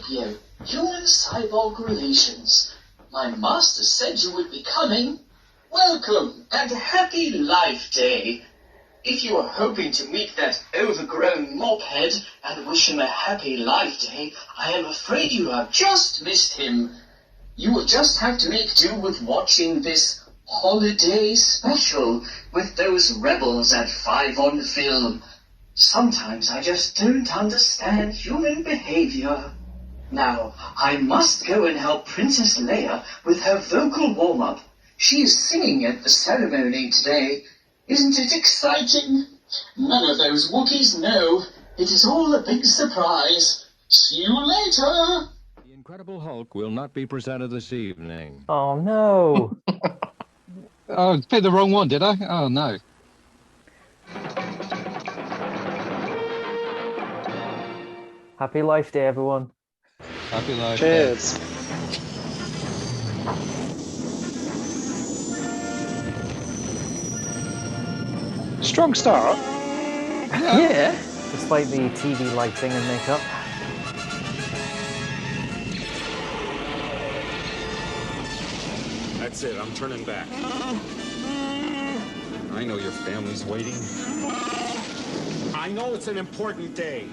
5 p.m. Human-cyborg relations. My master said you would be coming. Welcome and happy Life Day. If you are hoping to meet that overgrown mophead and wish him a happy Life Day, I am afraid you have just missed him. You will just have to make do with watching this holiday special with those rebels at 5onfilm. Sometimes I just don't understand human behavior. Now, I must go and help Princess Leia with her vocal warm-up. She is singing at the ceremony today. Isn't it exciting? None of those Wookiees know. It is all a big surprise. See you later. The Incredible Hulk will not be presented this evening. Oh, no. Oh, I picked the wrong one, did I? Oh, no. Happy Life Day, everyone. Happy Life Cheers. Day. Strong start. Yeah. Despite the TV lighting and makeup. That's it, I'm turning back. I know your family's waiting. I know it's an important day.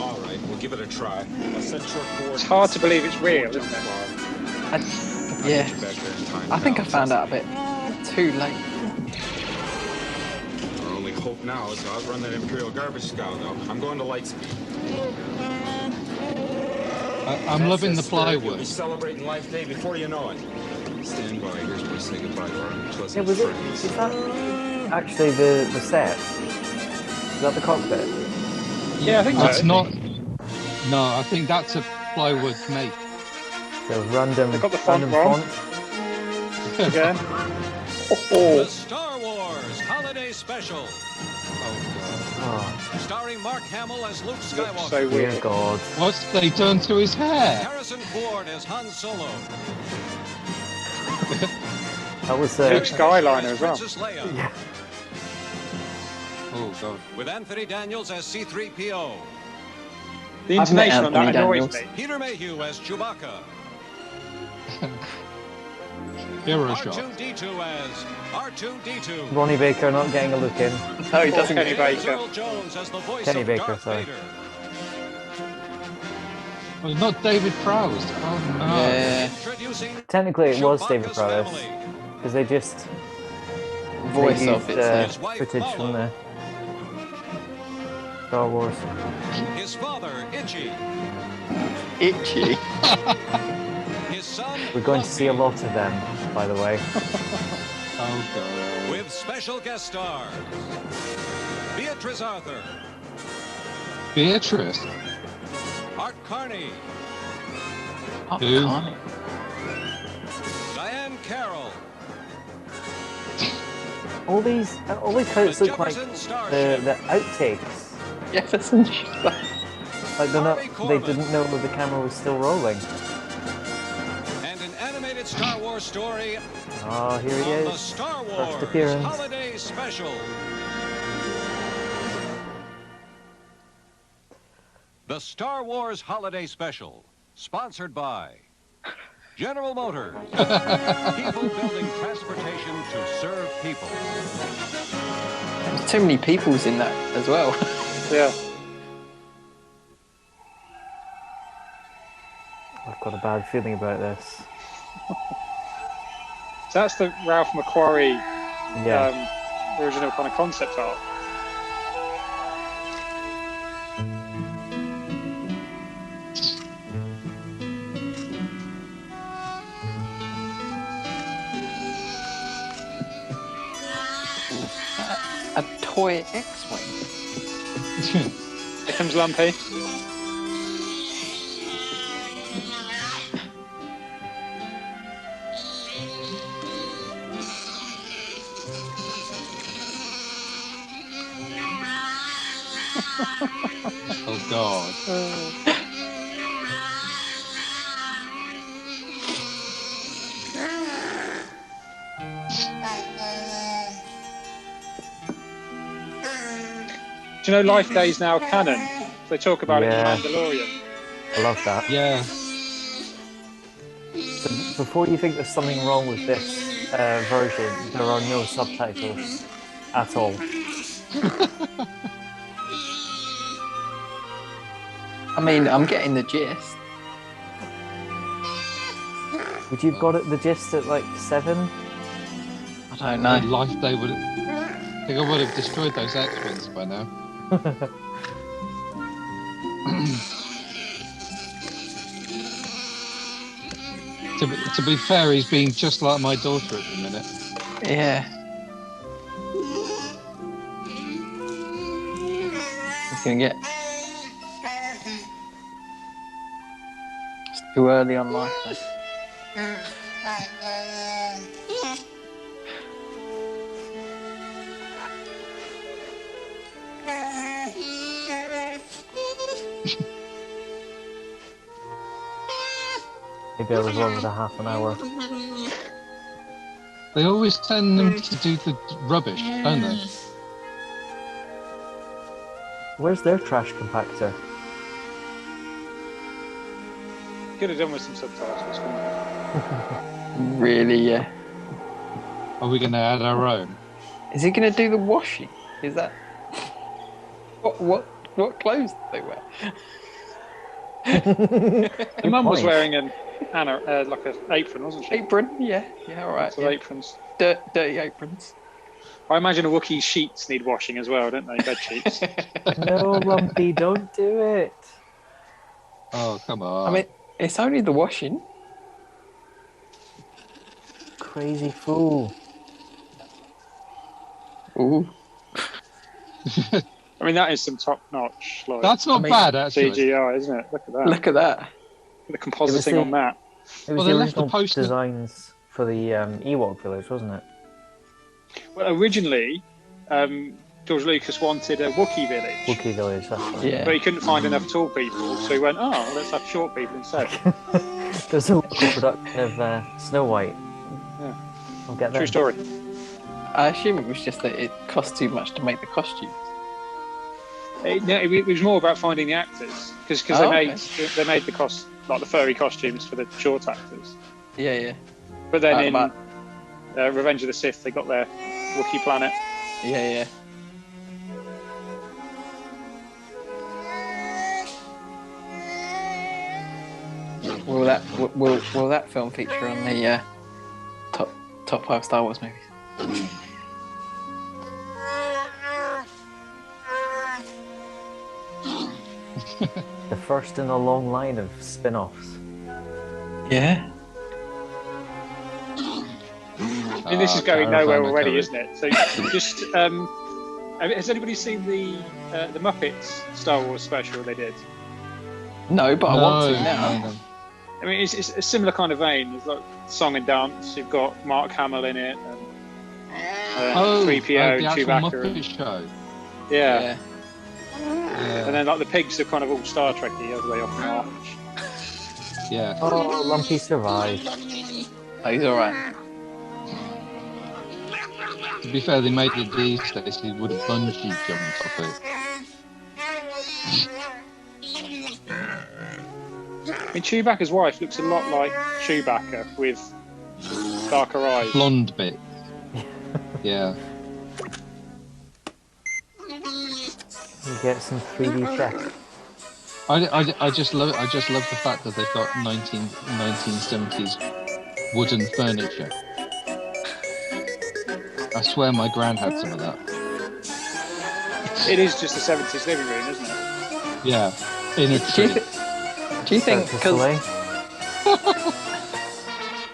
All right, we'll give it a try. I'll send short coordinates. It's hard to believe it's real, isn't it? Yeah, I think I found out a bit too late. Our only hope now is to outrun that Imperial garbage scow, though. I'm going to Lightspeed. I'm loving the You'll plywood. be celebrating Life Day before you know it. Stand by. Here's where I say goodbye to our Yeah, unpleasant was it? friends. Is that actually the set? Is that the cockpit? Yeah, I think That's so. not... No, I think that's a plywood mate. So random, They've got the font random wrong. font. Again. The Star Wars Holiday Special, Oh, starring Mark Hamill as Luke Looks Skywalker, so dear weird. God. What's they done to his hair? Harrison Ford as Han Solo, That was Luke Skyliner as well. Princess Leia, yeah. Oh, God. with Anthony Daniels as C-3PO, The I've met intonation on that Anthony annoys Daniels. me. Peter Mayhew as Chewbacca, Hero shot. R2-D2 as R2-D2, Ronnie Baker not getting a look in. No, he doesn't. Kenny James Baker. Earl Jones as the voice Kenny of Baker, Darth sorry. Vader, Oh, not David Prowse. Oh, no. Yeah, introducing Technically, it was David Chewbacca's Prowse. family, Because they just voice they of used, it. His wife, footage Paula. from the Star Wars. his father, Itchy, Itchy. his son, We're going to see a Lumpy, lot of them, by the way. Oh, God. with special guest stars Beatrice Arthur, Beatrice. Art Carney, Oh, Who? Carney. Diane Carroll, All these credits the look like Jefferson Starship, the outtakes. Jefferson Starship. Like they're not. Harvey They Korman. didn't know that the camera was still rolling. and an animated Star Wars story Oh, here he on the is. Star First Wars appearance. Holiday Special. The Star Wars Holiday Special, sponsored by General Motors, people building transportation to serve people. There's too many peoples in that as well. Yeah. I've got a bad feeling about this. So that's the Ralph McQuarrie Yeah. original kind of concept art. A toy X-Wing. Here comes Lumpy. Oh, God. Do you know Life Day is now canon They talk about Yeah. it in Mandalorian. I love that. Yeah. So before you think there's something wrong with this version, there are no subtitles at all. I mean, I'm getting the gist. Would you have got it the gist at like 7? I don't My know. life day would. I think I would have destroyed those X-wings by now. To be fair, he's being just like my daughter at the minute. Yeah. It's gonna get. It's too early on life. Though. Maybe I was wrong with a half an hour. They always send them to do the rubbish, don't they? Where's their trash compactor? Could have done with some subtitles. couldn't Really, yeah. Are we going to add our own? Is he gonna do the washing? Is that what clothes do they wear? they? Mum was point. wearing like an apron, wasn't she? Apron, yeah, all right. Lots of Yeah. aprons. Dirty aprons. I imagine a Wookiee's sheets need washing as well, don't they? Bed sheets. No, Lumpy, don't do it. Oh, come on. I mean, it's only the washing. Crazy fool. Ooh. I mean, that is some top-notch like That's not bad, actually. CGI, isn't it? Look at that. Look at that. The compositing on that. It was Well, the they left the original poster- designs for the Ewok village, wasn't it? Well, originally, George Lucas wanted a Wookiee village, Wookiee village, that's right. Yeah. but he couldn't find enough tall people, so he went, "Oh, well, let's have short people instead." There's a local production of Snow White. Yeah. I'll get that. True story. I assume it was just that it cost too much to make the costumes. It was more about finding the actors because Oh, they made the the furry costumes for the short actors. Yeah, yeah. But then in About- Revenge of the Sith, they got their Wookiee planet. Yeah, yeah. Will that film feature on the top 5 Star Wars movies? The first in a long line of spin-offs. Yeah. I mean, this is going Caravan nowhere of already, Courage. isn't it? So just has anybody seen the Muppets Star Wars special they did? No, but I want to No, now. no. I mean, it's a similar kind of vein. There's like song and dance. You've got Mark Hamill in it, and Oh, 3PO, the actual Chewbacca. Muppet Show. Yeah. Yeah. And then like the pigs are kind of all Star Trekky as they often are. Yeah. Oh, Lumpy survived. Oh, he's alright. To be fair, they made it these days. He would have bungee jumped off it. I mean, Chewbacca's wife looks a lot like Chewbacca with darker eyes. Blonde bit. Yeah. You get some 3D check. I just love it. I just love the fact that they've got 1970s wooden furniture. I swear my gran had some of that. It is just a 70s living room, isn't it? Yeah, in a Do you, tree. do you think Cirque du because Soleil.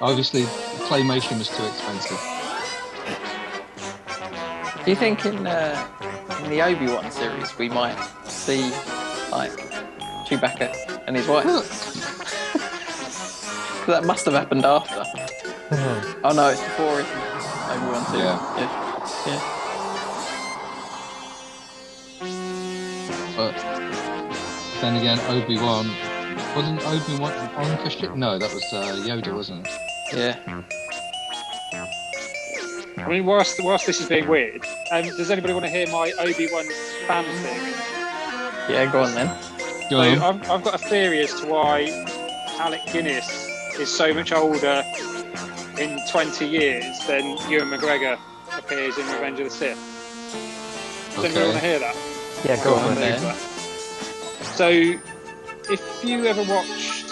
Obviously, claymation was too expensive. do you think in the Obi-Wan series we might see like Chewbacca and his wife? That must have happened after. Oh no, it's before, isn't it? Obi-Wan series. Yeah. But then again, Obi-Wan wasn't Obi-Wan on Kashyyyk? No, that was Yoda, wasn't it? Yeah. I mean, whilst this is being weird, does anybody want to hear my Obi-Wan fan theory? Yeah, go on then. Go So on. I've got a theory as to why Alec Guinness is so much older in 20 years than Ewan McGregor appears in Revenge of the Sith. Does anybody want to hear that? Yeah, go on on. then. So, if you ever watched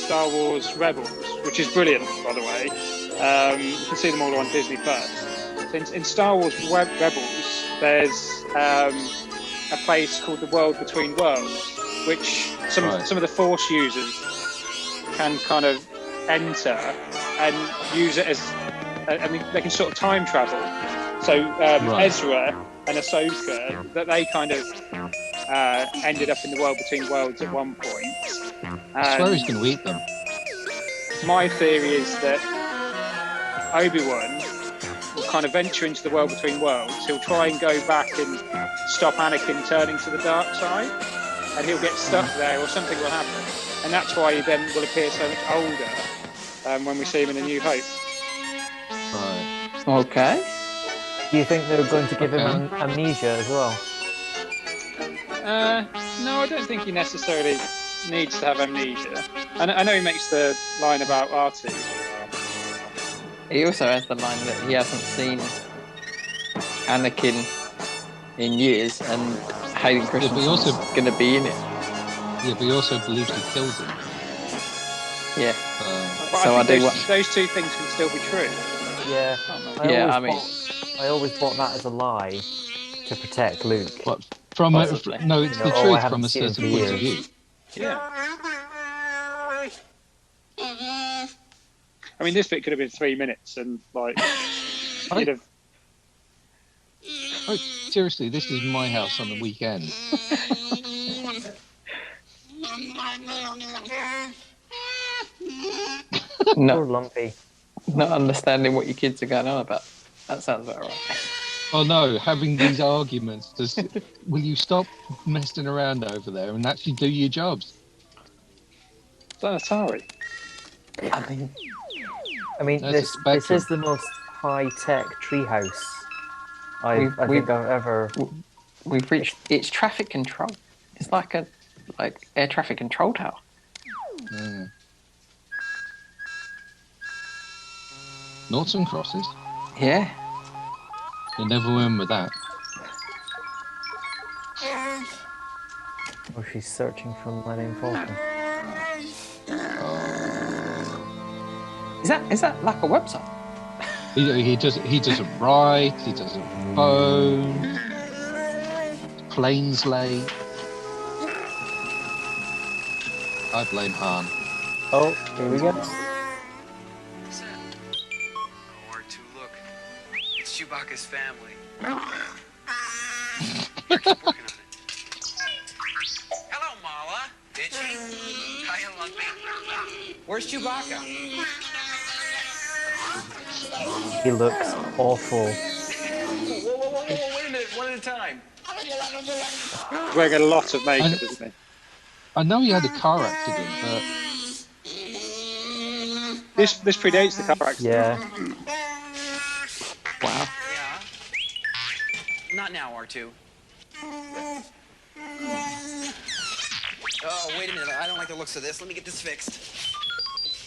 Star Wars Rebels, which is brilliant, by the way, you can see them all on Disney Plus. So in Star Wars Rebels, there's a place called the World Between Worlds, which some of the Force users can kind of enter and use it as, I mean, they can sort of time travel. So Ezra and Ahsoka, that they kind of ended up in the World Between Worlds at one point. I swear he's going to eat them. My theory is that Obi-Wan will kind of venture into the World Between Worlds. He'll try and go back and stop Anakin turning to the dark side, and he'll get stuck there, or something will happen. And that's why he then will appear so much older when we see him in A New Hope. Right. Okay. Do you think they're going to give him amnesia as well? No, I don't think he necessarily needs to have amnesia. I know he makes the line about R2. He also has the line that he hasn't seen Anakin in years, and Hayden Christensen's going to be in it. Yeah, but he also believes he killed him. Yeah. But So I I think do those two things can still be true. Yeah. I always bought that as a lie to protect Luke. But from it's the I truth haven't from a seen him certain for point of years. view. Yeah. I mean, this bit could have been 3 minutes, and like, you'd have. Oh, seriously, this is my house on the weekend. Poor Lumpy. Not understanding what your kids are going on about. That sounds about right. Oh no, having these arguments. Will you stop messing around over there and actually do your jobs? Is that Atari? I mean, That's this is the most high-tech treehouse I think I've ever. We've reached. It's traffic control. It's like air traffic control tower. Mm. Noughts and crosses. Yeah. You never win with that. Oh, she's searching for Millennium Falcon. Is that like a website? He doesn't write. He doesn't phone. Planes late. I blame Han. Oh, here we go. R2, look. It's Chewbacca's family. Keep working on it. Hello, Mala. Bitchy. Hiya, Lumpy. Where's Chewbacca? He looks awful. Whoa, wait a minute. One at a time. He's wearing a lot of makeup, isn't he? I know he had a car accident, but This predates the car accident. Yeah. Wow. Yeah. Not now, R2. Oh, wait a minute. I don't like the looks of this. Let me get this fixed.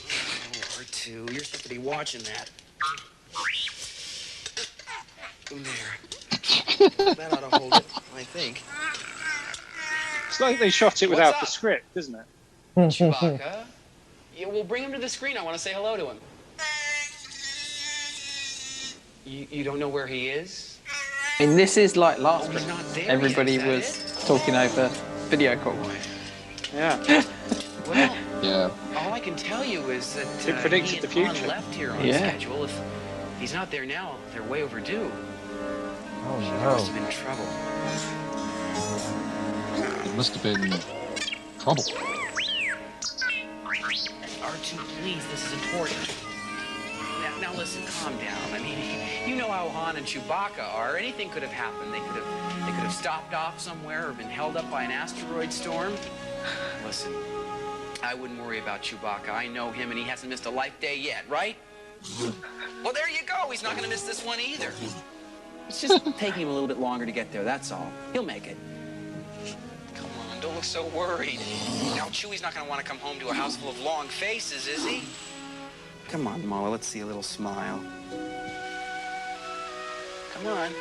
Oh, R2, you're supposed to be watching that. There. That ought to hold it, I think. It's like they shot it without the script, isn't it? Chewbacca? Yeah, we'll bring him to the screen. I want to say hello to him. You don't know where he is? I mean, this is like last week. He's not there Everybody yet, is was that talking over video call. Yeah. Well, yeah. all I can tell you is that It predicted he and the future. Han left here on Yeah. schedule. If he's not there now, they're way overdue. Oh There no. must have been trouble. It must have been trouble. R2, please, this is important. Now listen, calm down. I mean, you know how Han and Chewbacca are. Anything could have happened. They could have stopped off somewhere or been held up by an asteroid storm. Listen, I wouldn't worry about Chewbacca. I know him, and he hasn't missed a life day yet, right? Well, there you go. He's not going to miss this one either. It's just taking him a little bit longer to get there, that's all. He'll make it. Come on, don't look so worried. Now, Chewie's not going to want to come home to a house full of long faces, is he? Come on, Mala, let's see a little smile. Come on.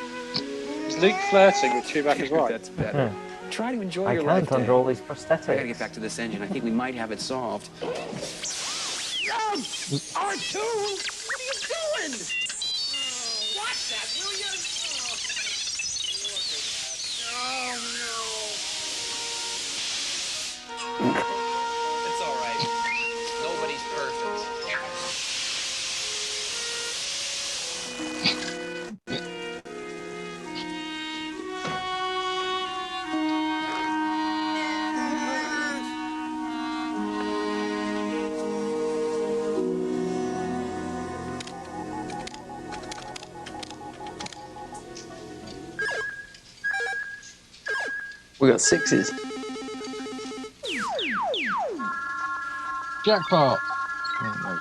Is Luke flirting with Chewbacca's wife? That's better. Try to enjoy I your life. can't under all these I gotta prosthetics. get back to this engine. I think we might have it solved. R2! What are you doing? Watch that, will you? It's all right. Nobody's perfect. We got 6s. Jackpot! Oh, no.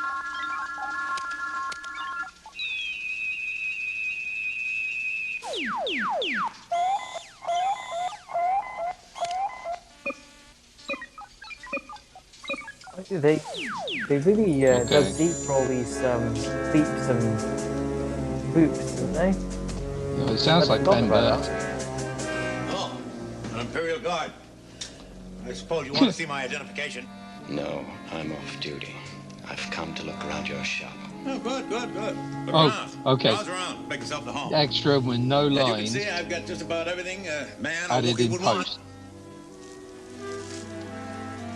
They really dug deep for all these beeps and boops, didn't they? No, it sounds like Ben Burtt. Oh, an Imperial Guard. I suppose you want to see my identification? No, I'm off duty. I've come to look around your shop. Oh, good. Look Oh, around. okay. Browse around. Make yourself at home. Extra with no As you can lines. see, I've got just about everything a man or Added Wookiee in would want. post.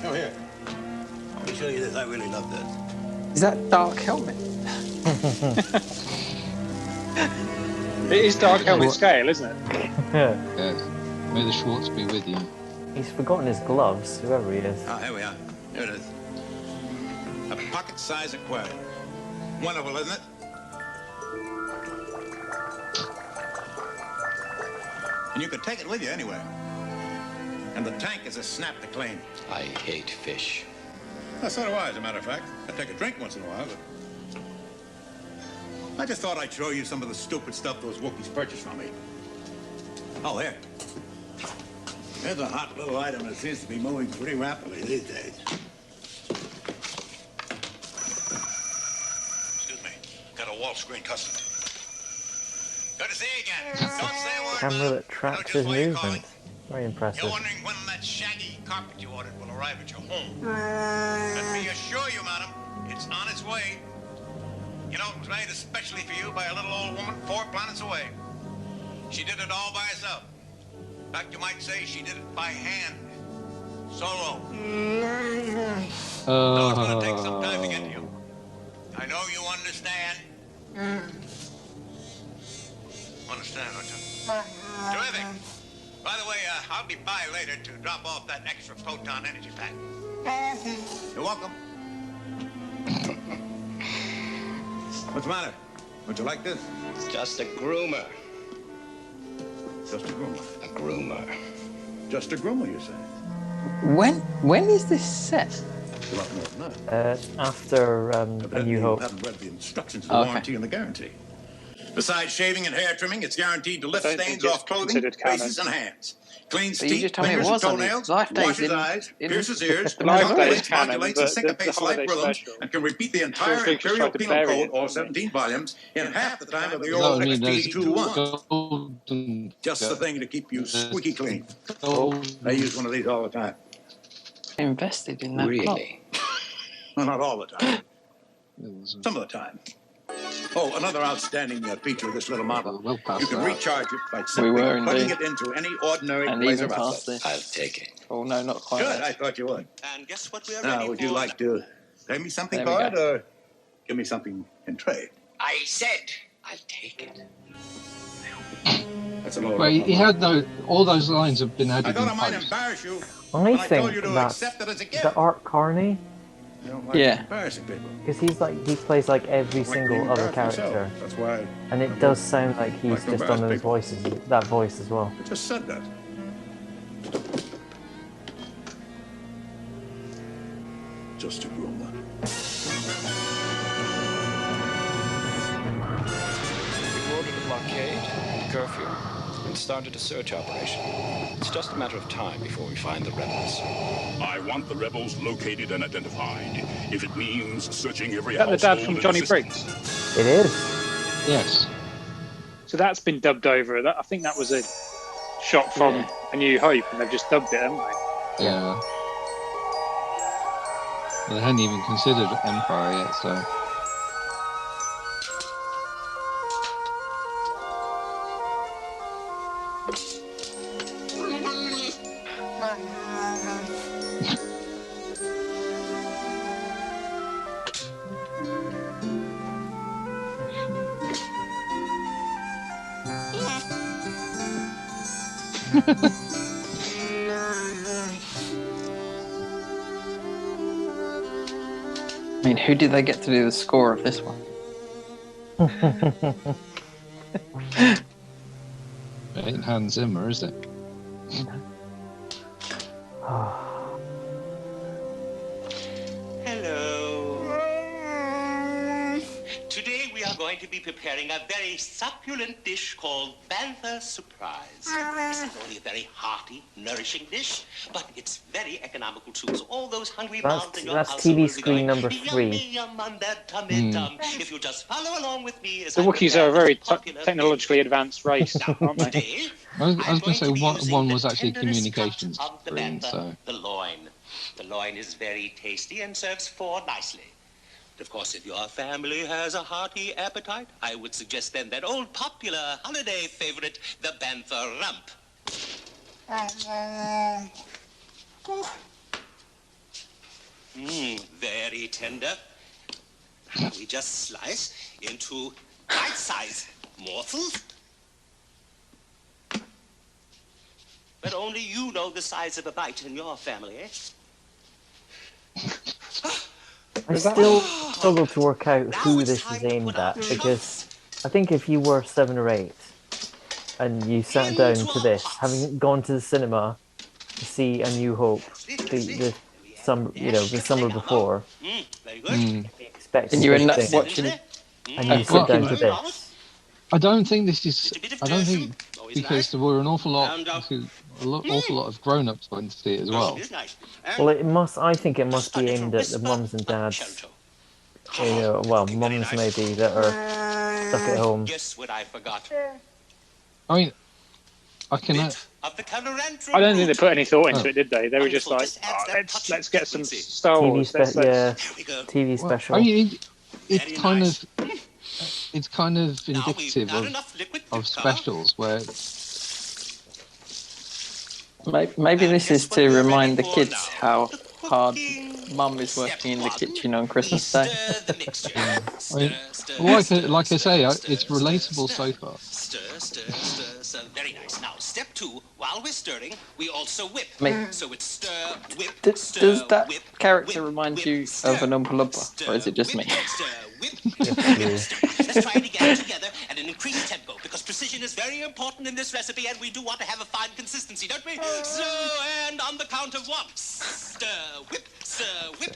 Oh, here. Let me show you this. I really love this. Is that Dark Helmet? It is Dark Helmet scale, isn't it? Yes. May the Schwartz be with you. He's forgotten his gloves, whoever he is. Oh, here we are. Here it is. A pocket-sized aquarium. Wonderful, isn't it? And you could take it with you anywhere. And the tank is a snap to clean. I hate fish. Well, so do I, as a matter of fact. I take a drink once in a while, but... I just thought I'd show you some of the stupid stuff those Wookiees purchased from me. Oh, here. Here's a hot little item that seems to be moving pretty rapidly these days. Excuse me. Got a wall screen custom. Good to see you again. Don't say a word. Camera that tracks his movement. Very impressive. You're wondering when that shaggy carpet you ordered will arrive at your home. Let me assure you, madam, it's on its way. You know, it was made especially for you by a little old woman 4 planets away. She did it all by herself. In fact, you might say she did it by hand. Solo. No, it's going to take some time to get to you. I know you understand. Understand, don't you? Terrific. By the way, I'll be by later to drop off that extra proton energy pack. You're welcome. What's the matter? Would you like this? It's just a groomer. Just a groomer. A groomer. Just a groomer, you say? When is this set? A lot more than that. After A New Hope. You haven't read the instructions, the warranty, and the guarantee. Besides shaving and hair trimming, it's guaranteed to lift stains off clothing, faces, and hands. Cleans But you teeth, just told me it fingers, and wasn't. toenails, Life-Day's washes in- eyes, in- pierces ears, Life-Day's calculates, canon, modulates, but and the syncopates life holiday rhythms, special and can repeat the entire Luke Imperial tried to Penal bury Code, it, all didn't he? 17 volumes, in half the time of the No, old I mean, there's XT21. golden... Just the thing to keep you squeaky clean. golden- I use one of these all the time. Invested in that plot. Really? Well, not all the time. Some of the time. Oh, another outstanding feature of this little model. Well past You can that. recharge it by We simply were plugging indeed. it into any ordinary And laser even past outlet. this. I'll take it. Oh no, not quite. Good, I thought you would. And guess what we are Now, ready would for? you like to pay me something There we for it, go. or give me something in trade? I said I'll take it. That's a load Well, of he had no... All those lines have been I added thought in I might post. embarrass you. I when I told think you to that's accept it as a gift. the Art Carney, I don't like Yeah. embarrassing people. because he plays like every I like single being other embarrassed character, myself. That's why and it does sound like he's like to just done embarrass those people. voices, that voice as well. I just said that. Just a groomer. We've ordered a blockade, curfew, and started a search operation. It's just a matter of time before we find the rebels. I want the rebels located and identified. If it means searching every Is that the household dad from in Johnny the system. Briggs? It is. Yes. So that's been dubbed over. I think that was a shot from A New Hope, and they've just dubbed it, haven't they? Yeah. Well, they hadn't even considered Empire yet, so. I mean, who did they get to do the score of this one? It ain't Hans Zimmer, is it? Hello. Today we are going to be preparing a very succulent dish called Bantha Surprise. It's not only a very hearty, nourishing dish, but it's very economical too. So all those hungry mouths in your house TV will be screen going, number "Yum, 3. yum, on that tum-in-tum." If you just follow along with me as The I Wookiees prepare are a very this popular technologically advanced race, aren't they? I was going to say one was actually tenderest communications cut of the screen, bantha, so. the loin. The loin is very tasty and serves 4 nicely. Of course, if your family has a hearty appetite, I would suggest then that old popular holiday favorite, the bantha rump. Very tender. We just slice into bite-sized morsels. But only you know the size of a bite in your family, eh? I still struggle to work out who this is aimed at, because I think if you were 7 or 8 and you sat down to this, having gone to the cinema to see A New Hope the summer before, Very expect And you were not something, watching. and you sit down to this. I don't think this is. I don't think because there were an awful lot of grown-ups went to see it as well. Well, I think it must be aimed at the mums and dads. Mums maybe that are stuck at home. Guess what I forgot? I mean, I can. I don't think they put any thought into it, did they? They were just like, let's get some Star Wars. TV special. I mean, it's kind of indicative of specials where. Maybe this is to remind the kids how hard Mum is working in the kitchen on Christmas Day. I mean, like I say, it's relatable so far. Stir. Very nice. Now, step 2, while we're stirring, we also whip. So it's stir, whip, stir, Does that whip, character remind you of an Oompa Loompa, or is it just me? Let's try it again together at an increased tempo, because precision is very important in this recipe, and we do want to have a fine consistency, don't we? So, and on the count of 1, stir, whip,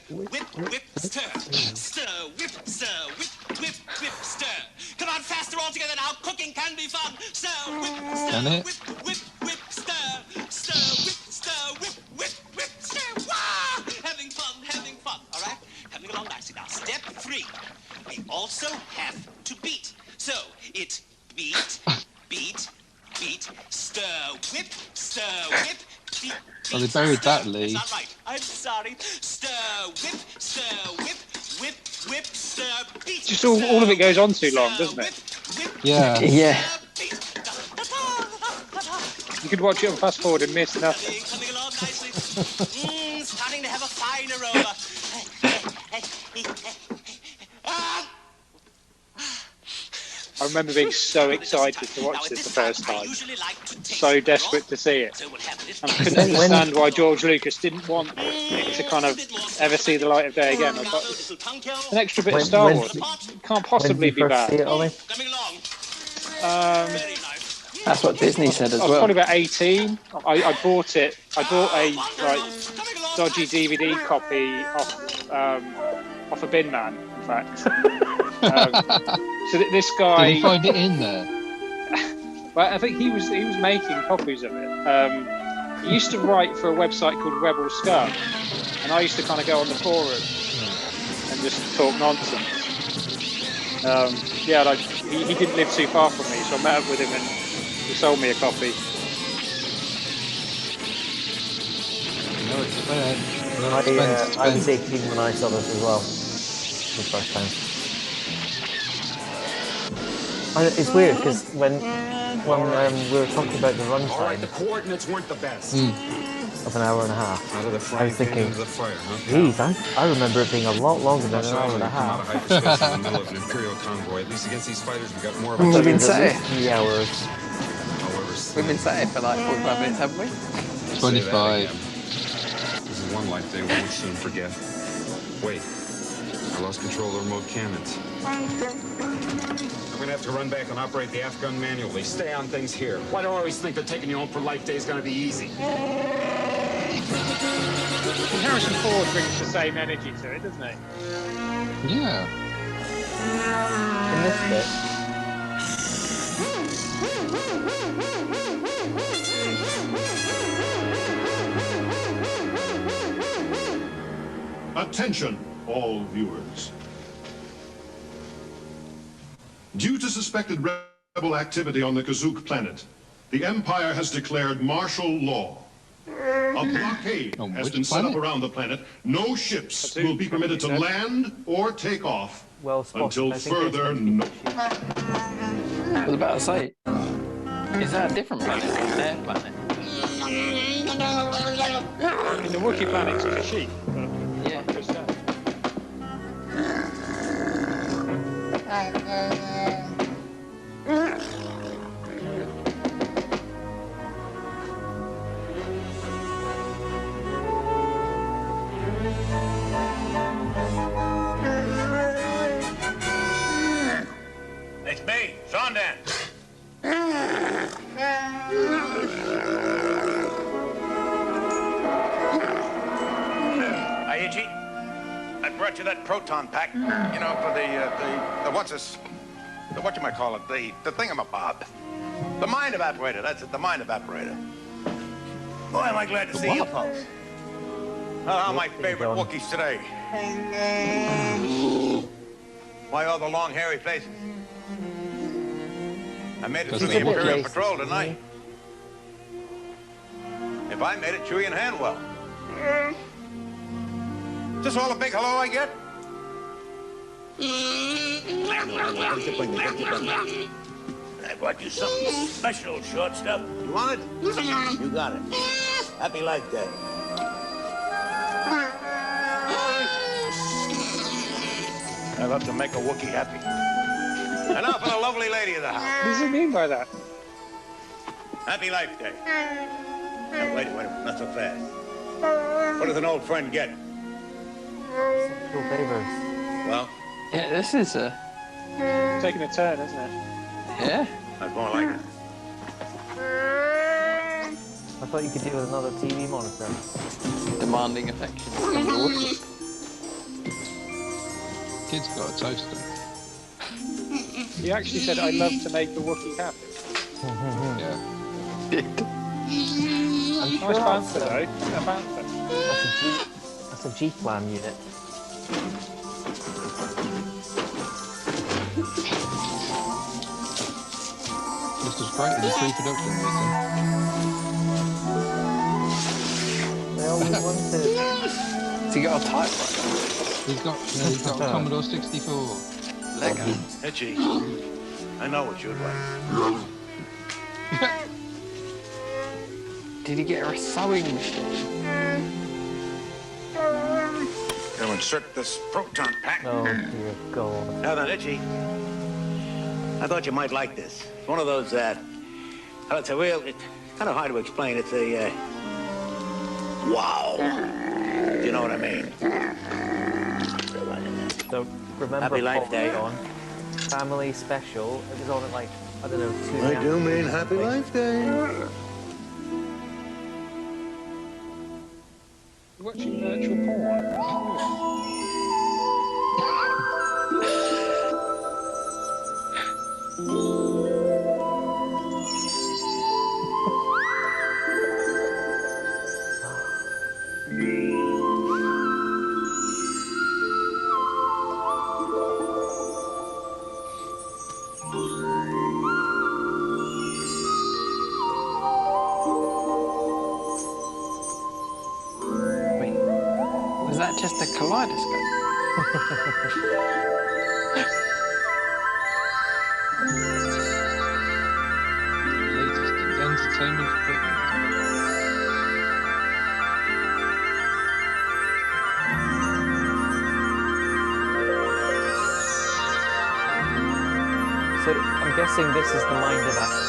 whip, stir, stir, whip, stir. Come on, faster all together now. Cooking can be fun. Stir, whip, whip, stir, whip, stir. Wow! Having fun. All right, coming along nicely now. Step 3. We also have to beat. So it's beat, stir, whip, beat. Well, they buried that, Lee. That's not right. I'm sorry. Stir, whip, stir, beat. Just all of it goes on too long, doesn't it? Yeah. Yeah. You could watch it on fast forward and miss nothing. Coming along nicely. Starting to have a fine aroma. I remember being so excited to watch this the first time. So desperate to see it. And I couldn't understand why George Lucas didn't want it to kind of ever see the light of day again. I thought, an extra bit of Star Wars. It can't possibly be bad. That's what Disney said as I was well. probably about 18. I bought it. I bought a dodgy DVD copy off a bin man, in fact. So this guy. Did you find it in there? But I think he was making copies of it. He used to write for a website called Rebel Scum, and I used to kind of go on the forum and just talk nonsense. He didn't live too far from me, so I met up with him and he sold me a copy. No, it's bad. I was 18 when I saw this as well, the first time. It's weird because when we were talking about the runtime, All right, the coordinates weren't the best. Of an hour and a half, Out of the I frying was pan thinking, into the fire, huh? geez, I remember it being a lot longer than an hour and a Come out of half. hyperspace in the middle of an Imperial convoy. At least against these fighters, we got more of a We've We've been at sat least here. 3 hours. We've been sat here for like 45 minutes, haven't we? 25. This is one life day we won't soon forget. Wait, I lost control of the remote cannons. I'm gonna have to run back and operate the aft gun manually. Stay on things here. Why do I always think that taking you home for life day is gonna be easy? Harrison Ford brings the same energy to it, doesn't he? Yeah. In this bit, Attention, all viewers. Due to suspected rebel activity on the Kazook planet, the Empire has declared martial law. A blockade has been set up around the planet. No ships will be permitted to land or take off until further notice. I was about to say, is that a different planet or their planet? In the Wookiee planet, it's a sheep. Yeah. It's me, Sondan. Hi, Itchy. I brought you that proton pack, you know, for the whatchamacallit, the thingamabob. The mind evaporator, that's it, the mind evaporator. Boy, am I glad to see you folks. Oh, my favorite Wookiees today. Why all the long, hairy faces? I made it through the Imperial Patrol tonight. If I made it, Chewie and Hanwell. Is this all a big hello I get? I brought you something special, short stuff. You want it? You got it. Happy Life Day. I love to make a Wookiee happy. And now for the lovely lady of the house. What does he mean by that? Happy Life Day. Now, wait, not so fast. What does an old friend get? sexual favors. Well? Yeah, this is taking a turn, isn't it? Yeah. That's more like it. I thought you could do with another TV monitor. Demanding affection from the Wookiee. Kid's got a toaster. He actually said, I love to make the Wookiee happy. Yeah. Nice banter, though. A banter. That's a G-Plan unit. This was great in the pre-production meeting. They always wanted. Has he got a typewriter? He's got a Commodore 64. Lego. Itchy, I know what you'd like. Did he get her a sewing machine? Now insert this proton pack. Oh, dear God. Now then, Itchy, I thought you might like this. It's one of those, well, it's kind of hard to explain. It's a, wow. Do you know what I mean? So, remember Happy Life Day. On Family Special. It was on at like, I don't know, 2 I do mean Happy Life Day. You're watching virtual porn. that just a kaleidoscope? Latest entertainment equipment. So I'm guessing this is the mind of that.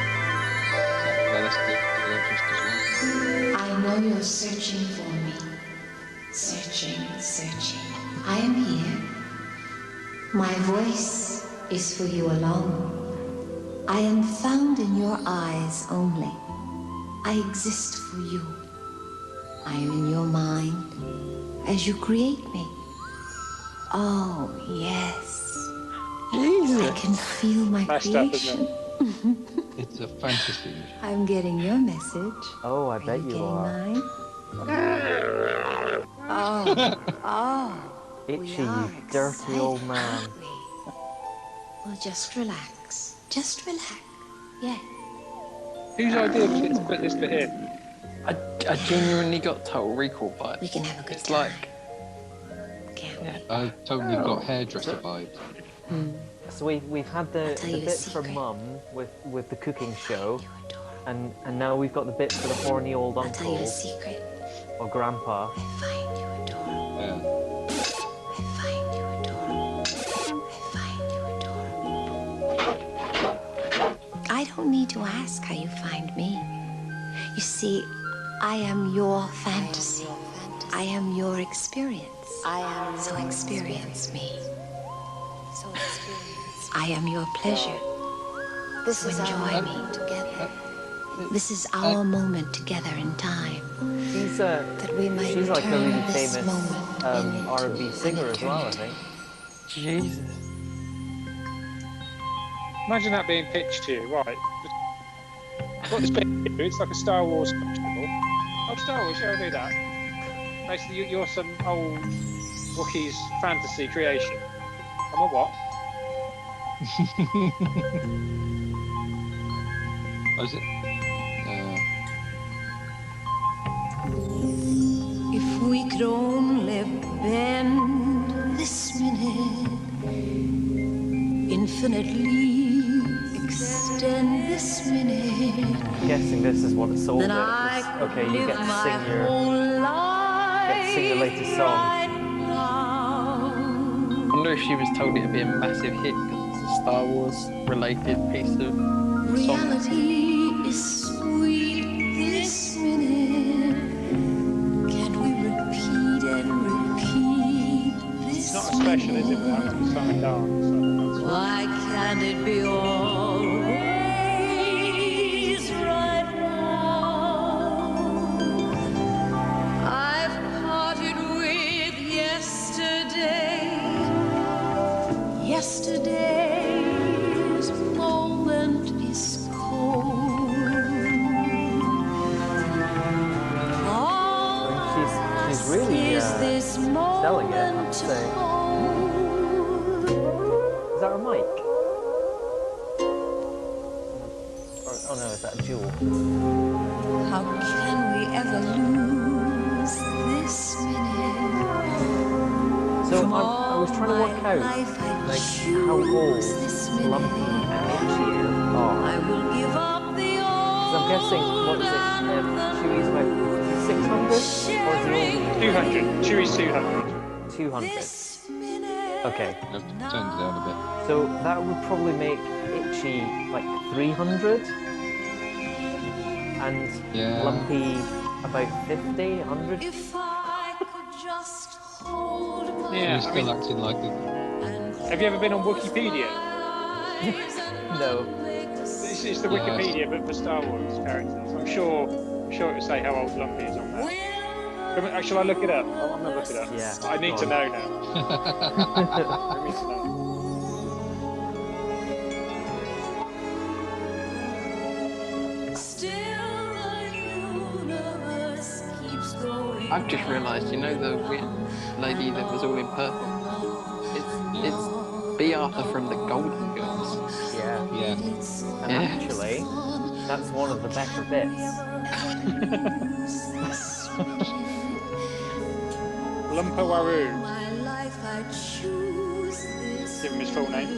Yeah, that's the just as well. I know you're searching for me. Searching, searching. I am here. My voice is for you alone. I am found in your eyes only. I exist for you. I am in your mind as you create me. Oh, yes. I can feel my creation. It's a fantasy. I'm getting your message. Oh, I bet you are. Mine? Oh, oh. Itchy, you dirty old man. Well, just relax. Just relax. Yeah. Whose idea was it to put this bit in? I genuinely got total recall vibes. We can have a good It's time. like... I totally got hairdresser vibes. So we've had the tell you a bit from secret. Mum with the cooking show, and now we've got the bit for the horny old I'll tell you uncle a secret. or grandpa. I find you adorable. Yeah. I find you adorable. I find you adorable. I don't need to ask how you find me. You see, I am your fantasy. I am your experience. So experience me. I am your pleasure. So enjoy me together. This is our moment together in time. She's That we might she's like a turn really this famous moment into R&B singer as well, I eternity. think. Jesus. Imagine that being pitched to you, right? I've got this bit here, it's like a Star Wars festival. Oh, Star Wars, yeah, I'll do that. Basically, you're some old Wookiee's fantasy creation. I'm a what? Was it? If we could only bend this minute, infinitely extend this minute, I'm guessing this is what it sold then it. I It's- could okay, you live get to my sing your whole life get to sing your latest song. right now. I wonder if she was told it'd be a massive hit because it's a Star Wars related piece of song. Reality is sweet this minute. Can we repeat and repeat this It's not a special, is it? It has to be sung and danced. Why can't it be always right now? I've parted with yesterday. Yesterday's moment is cold. She's really Is this selling it, I have moment to to say. hold? Is that a mic? Or, oh no, is that a jewel? How can we ever lose this minute? So I was trying to work out like how old Lumpy and Itchy are. I will give up the Because I'm guessing, what is it? Chewie's about 600? Or is he older? 200. Chewie's 200. 200. Okay. You have to turn it down a bit. So that would probably make Itchy like 300. And Yeah. Lumpy about 50, 100. If I could just hold my Yeah, She's I still mean, acting like a... have you ever been on Wikipedia? No. This is the Yeah. Wikipedia, but for Star Wars characters. I'm sure it will say how old Lumpy is on there. Shall I look it up? I'm going to look it up. Yeah, I need go to on. know now. I need to know. I've just realised, you know the weird lady that was all in purple? It's It's B. Arthur from the Golden Girls. Yeah. Yeah. And actually, that's one of the better bits. Lumpawaroo. Give him his full name.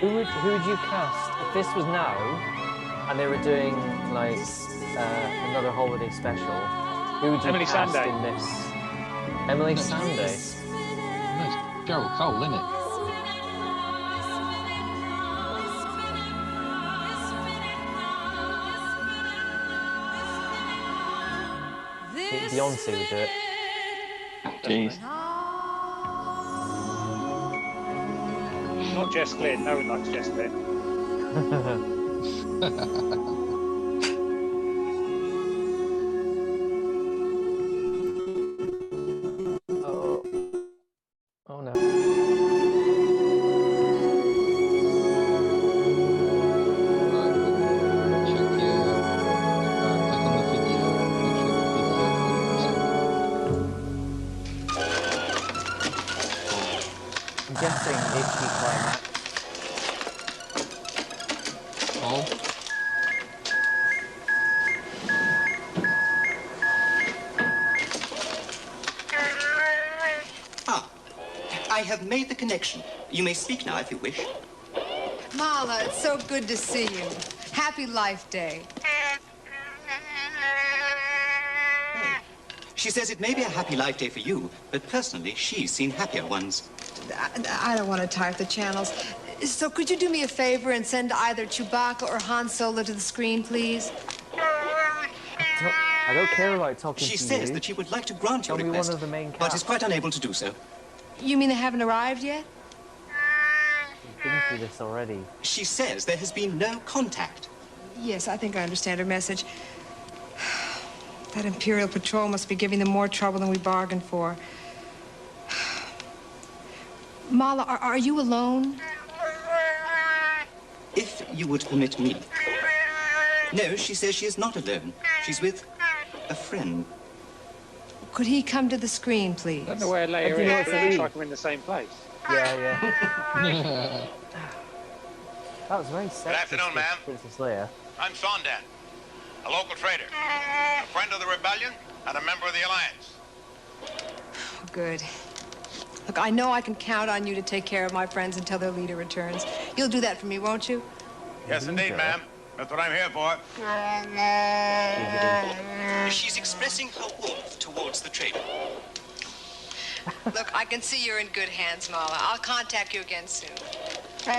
Who would you cast if this was now and they were doing like another holiday special? Who would you Emily cast Sandé. in this? Emily Sandé. No, it's Gerald Cole, isn't it? Beyonce would do it. Jeez. Not Jess Glynn. No one likes Jess Glynn. Oh no. I'm guessing HD climax. Oh. Ah, I have made the connection. You may speak now if you wish. Mala, it's so good to see you. Happy Life Day. She says it may be a happy life day for you, but personally, she's seen happier ones. I don't want to tire the channels. So could you do me a favor and send either Chewbacca or Han Solo to the screen, please? I don't care about talking She to you. says that she would like to grant your Tell me request, one of the main but cast. is quite unable to do so. You mean they haven't arrived yet? We've been through this already. She says there has been no contact. Yes, I think I understand her message. That Imperial Patrol must be giving them more trouble than we bargained for. Mala, are you alone? If you would permit me. No, she says she is not alone. She's with a friend. Could he come to the screen, please? I don't know where Leia How do you know is, it's but it looks me? like we're in the same place. Yeah. That was very sexist. Good afternoon, ma'am. Princess Leia. I'm Sondan, a local trader, a friend of the rebellion, and a member of the Alliance. Good. Look, I know I can count on you to take care of my friends until their leader returns. You'll do that for me, won't you? Yes, indeed, ma'am. That's what I'm here for. She's expressing her warmth towards the trader. Look, I can see you're in good hands, Mala. I'll contact you again soon. Do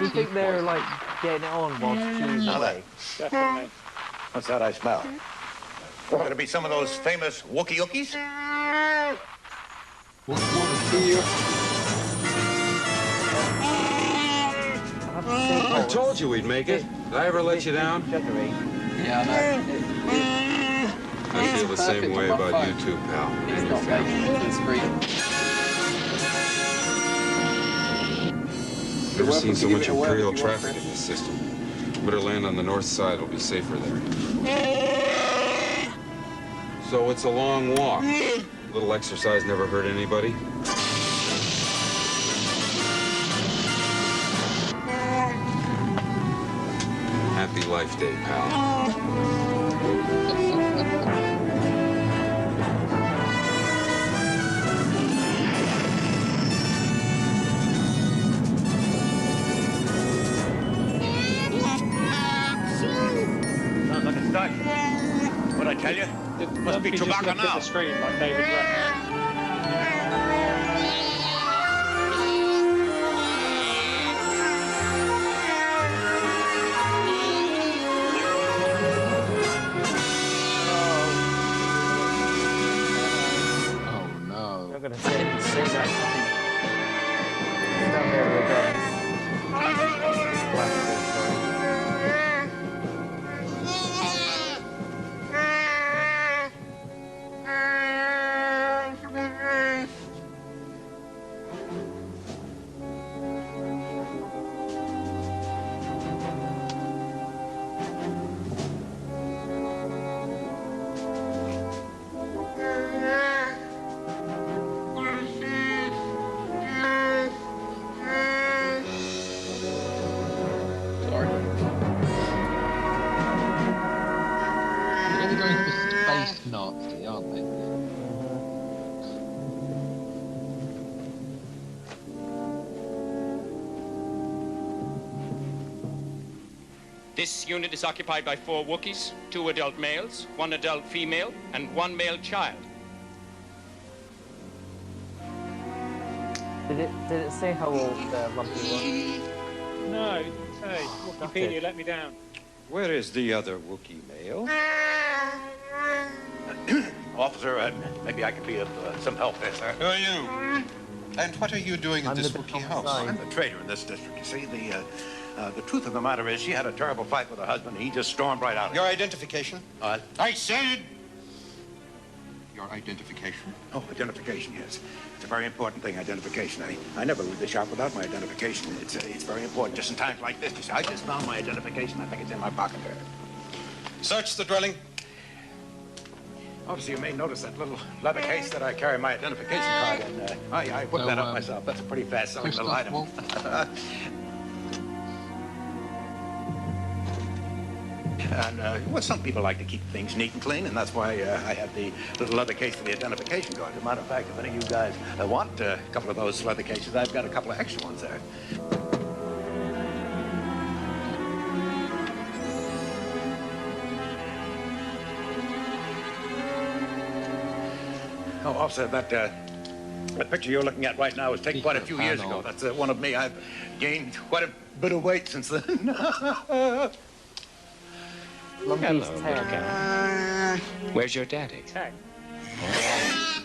you think they're like getting it on whilst she's away? Definitely. What's that I smell? Going to be some of those famous Wookiee-ookies? I told you we'd make it. Did I ever let you down? Yeah, I know. I feel the same way about you too, pal. He's And your not making it to the screen. Never seen so much Imperial traffic in this system. Better land on the north side. It'll be safer there. So it's a long walk. Little exercise never hurt anybody. Happy Life Day, pal. Sounds like a stunt. What'd I tell you? Must be He just Chewbacca looked at now. the screen like David Brent. Oh no. I'm gonna say that. Stand there with guns. Blasters, sorry. nasty, aren't they? This unit is occupied by 4 Wookiees, 2 adult males, 1 adult female, and 1 male child. Did it say how old Lumpy was? No, it didn't say. Wikipedia let me down. Where is the other Wookiee male? Officer, maybe I could be of some help there, sir. Who are you? And what are you doing in this Wookiee house? I'm the trader in this district. You see, the truth of the matter is she had a terrible fight with her husband, and he just stormed right out of Your identification? I said... Your identification? Oh, identification, yes. It's a very important thing, identification. I never leave the shop without my identification. It's very important, just in times like this. You see, I just found my identification. I think it's in my pocket there. Search the dwelling. Obviously, you may notice that little leather case that I carry my identification card in. I whipped that up myself. That's a pretty fast-selling little item. And, well, some people like to keep things neat and clean, and that's why I had the little leather case for the identification card. As a matter of fact, if any of you guys want a couple of those leather cases, I've got a couple of extra ones there. Oh, officer, that picture you're looking at right now was taken quite a few years ago. That's one of me. I've gained quite a bit of weight since then. Where's your daddy? Tag.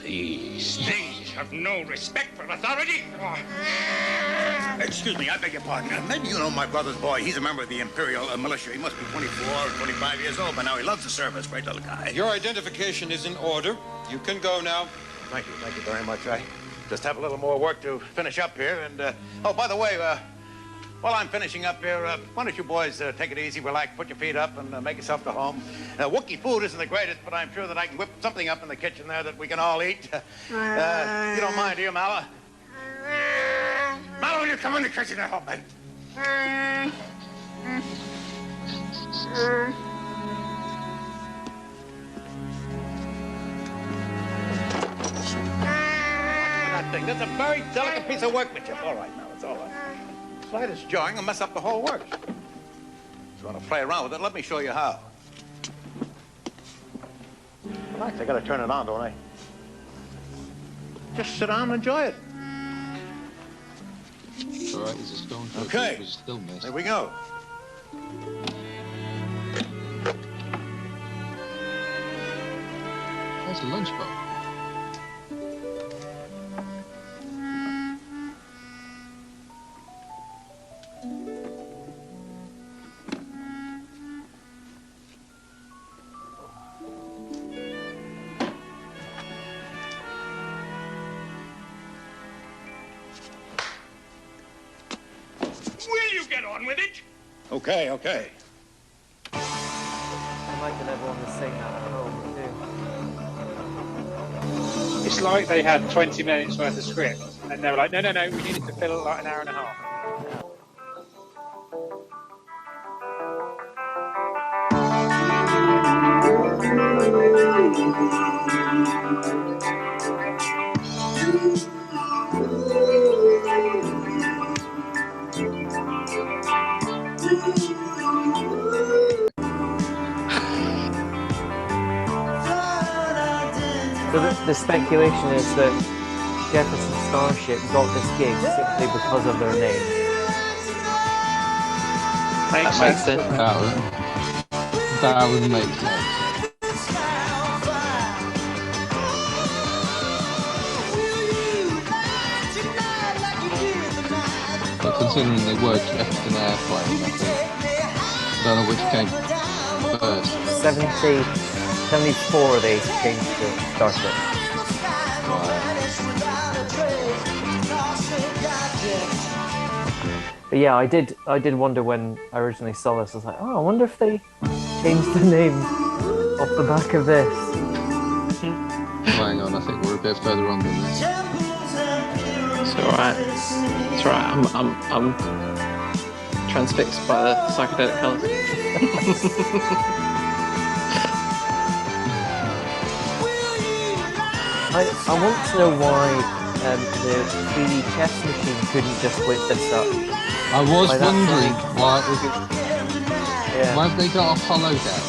These things have no respect for authority. Excuse me, I beg your pardon. Maybe you know my brother's boy. He's a member of the Imperial militia. He must be 24 or 25 years old by now. He loves the service. Great little guy. Your identification is in order. You can go now. Thank you very much. I just have a little more work to finish up here. And, oh, by the way, while I'm finishing up here, why don't you boys take it easy, relax, put your feet up, and make yourself to home. Wookiee food isn't the greatest, but I'm sure that I can whip something up in the kitchen there that we can all eat. You don't mind, do you, Mala? Mala, will you come in the kitchen and help me? That thing, that's a very delicate piece of workmanship. All right, now, it's all right. Slightest jarring will mess up the whole works. If you want to play around with it, let me show you how. Relax, I gotta turn it on, don't I? Just sit down and enjoy it. It's all right, he's a stone. Okay, there we go. There's a lunchbox. Will you get on with it? Okay. I like that everyone was saying that at home too. It's like they had 20 minutes worth of script, and they were like, no, we need it to fill like an hour and a half. So the speculation is that Jefferson Starship got this gig simply because of their name. That makes sense. That would make sense. But considering they were Jefferson airplanes, I don't know which came first. 74 they changed to Starship. But yeah, I did wonder when I originally saw this. I was like, oh, I wonder if they changed the name off the back of this. Hang on, I think we're a bit further on than this. It's alright. It's alright. I'm transfixed by the psychedelic colours. I want to know why the 3D chess machine couldn't just whip this up. I was wondering why. Yeah. Why have they got a hollow deck?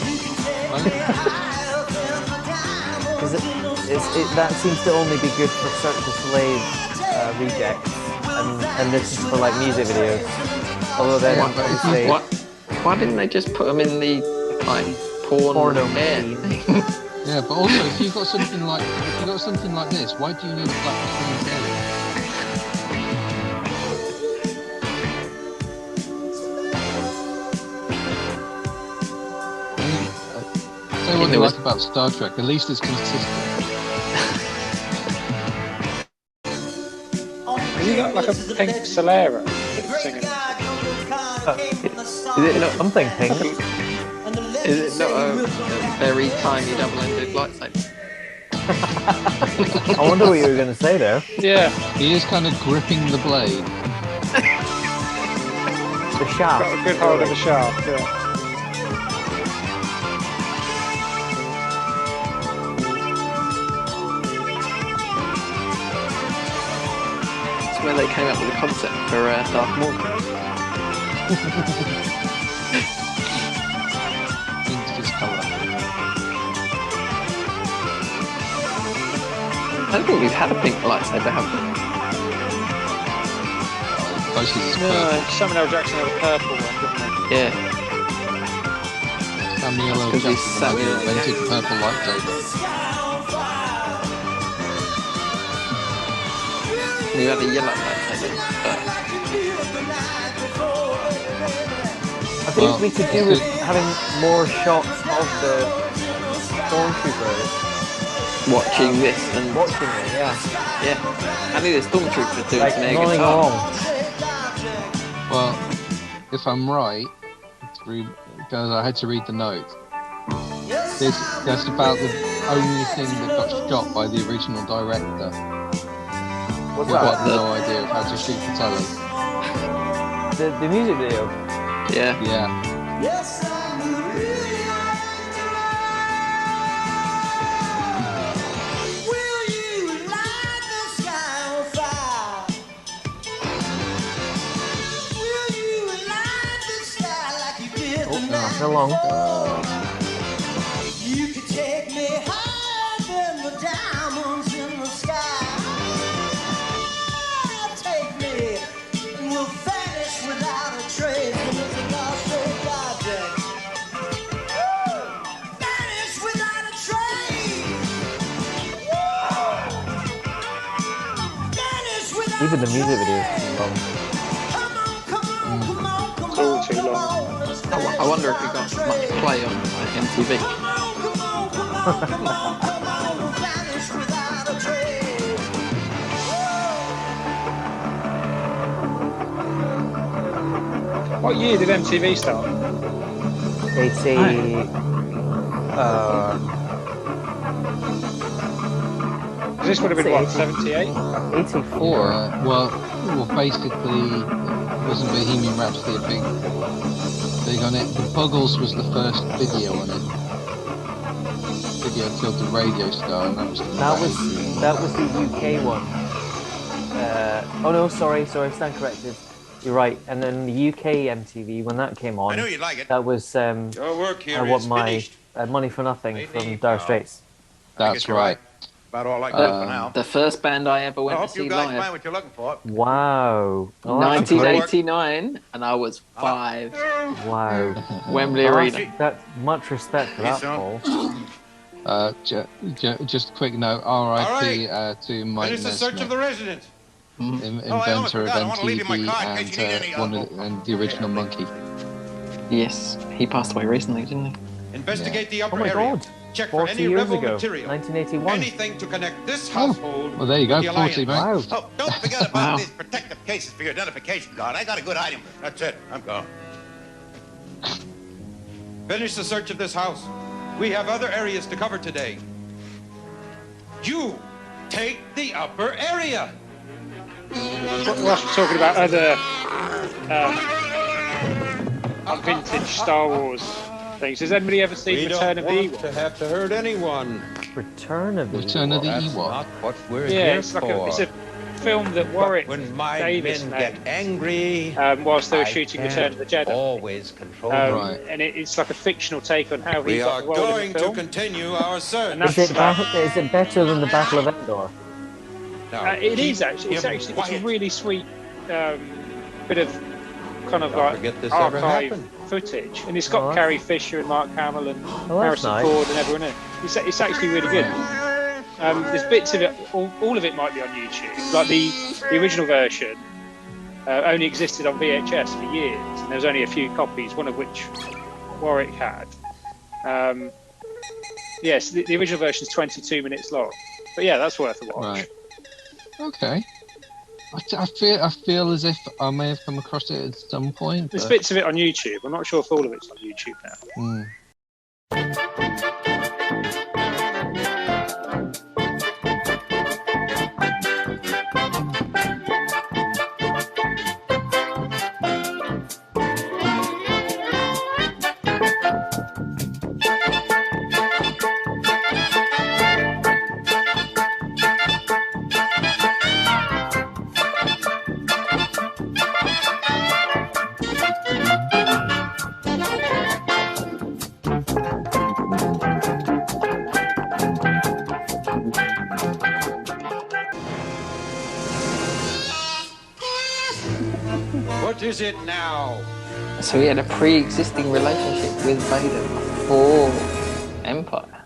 That seems to only be good for Cirque du Soleil rejects, and this is for like music videos. Although then obviously, why didn't they just put them in the like porno machine? Yeah, but also if you've got something like this, why do you need a black screen telly? Say what you like about Star Trek, at least it's consistent. Has he got like a pink Solera singing? Is it not something pink? Is it not a very tiny double-ended lightsaber? I wonder what you were going to say there. Yeah. He is kind of gripping the blade. The shaft. Got a good hold of the shaft, yeah. That's where they came up with the concept for Darth Maul. I don't think we've had a pink lightsaber, have we? No, Samuel L. Jackson had a purple one, didn't he? Yeah. Samuel L. Jackson invented purple lightsaber. You had a yellow lightsaber. I think we could do with having more shots of the stormtroopers. Watching this and watching it, yeah. I need a stormtrooper doing like some air nodding guitar. along. Well, if I'm right, because I had to read the note. That's about the only thing that got shot by the original director. What's I've that? got no idea of how to shoot the telly. The music video. Yeah. Yes, So long. You could take me higher than the diamonds in the sky. Take me and we'll vanish without a trace. And it's a lost project. Vanish without a trace. Vanish without Even the music video is long. It's all too long. I wonder if we got much play on MTV. What year did MTV start? 'Cause this would have been what, 78? 84. Well, basically, wasn't Bohemian Rhapsody a big on it? The Buggles was the first video on it. Video killed the radio star, and that was the UK one. Oh no, sorry, stand corrected. You're right. And then the UK MTV, when that came on, I knew you'd like it. that was Your work here I Want is My finished. Money for Nothing from Dire Straits. That's right. About all I got for now. The first band I ever I went to hope see you guys live. find what you're looking for. Wow. Oh, that's 1989, and I was 5. great. Wow. Wembley Oh, Arena. That's much respect for that, Paul. Just a quick note. R.I.P. to Mike Finish the search Nesmith, of the resident. inventor of I want to leave you my MTV card in case you need any and the original Monkey. Yes, he passed away recently, didn't he? Investigate the upper Oh my area. God. Check for 40 any years rebel ago, material. 1981. Anything to connect this household. Well, there you go, with the 40, mate. Alliance. Wow. Oh, don't forget about these protective cases for your identification card. I got a good item. That's it. I'm gone. Finish the search of this house. We have other areas to cover today. You take the upper area. We're talking about other vintage Star Wars things. Has anybody ever seen We Return don't of the want Eagle? to have to hurt anyone. Return of the Return of the That's Ewok. not what we're Yeah, here it's like for. it's a film that Warwick when my Davis men made get angry, whilst they were I shooting can't Return of the Jedi. always control them. Right. And it's like a fictional take on how he We got are the role in going the to film. continue our search. And that's Is it better than the Battle of Endor? Now, it keep is actually. It's him actually quiet. it's a really sweet bit of kind of Don't like forget this ever archive happened. footage, and it's got Oh, Carrie Fisher and Mark Hamill and that's Harrison nice. Ford and everyone in it. It's actually really good. There's bits of it. All of it might be on YouTube. Like the original version only existed on VHS for years, and there was only a few copies, one of which Warwick had. Yes, the original version is 22 minutes long, but yeah, that's worth a watch. Right. Okay. I feel as if I may have come across it at some point. There's But... bits of it on YouTube. I'm not sure if all of it's on YouTube now. What is it now? So he had a pre-existing relationship with Vader before Empire.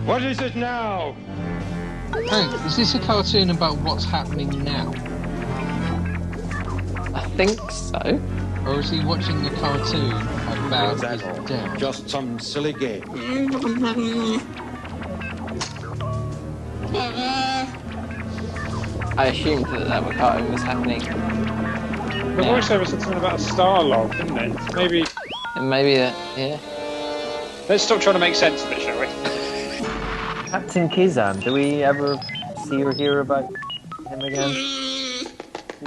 What is it now? Hey, is this a cartoon about what's happening now? I think so. Or is he watching a cartoon about his death? Just some silly game. I assumed that cartoon was happening. The voiceover said something about a star log, didn't it? Maybe. Maybe yeah. Let's stop trying to make sense of it, shall we? Captain Kizam, do we ever see or hear about him again?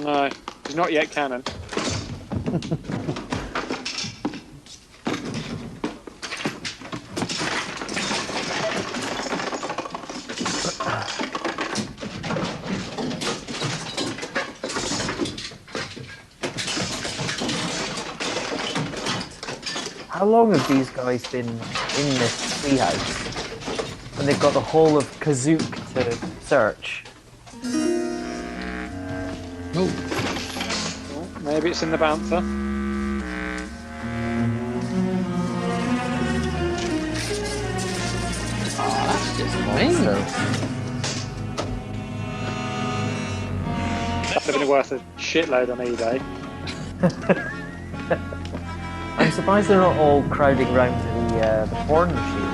No, he's not yet canon. How long have these guys been in this treehouse? And they've got the whole of Kazook to search. Oh. Maybe it's in the Bantha. Oh, that's just amazing. That would have been worth a shitload on eBay. I'm surprised they're not all crowding round the porn machine.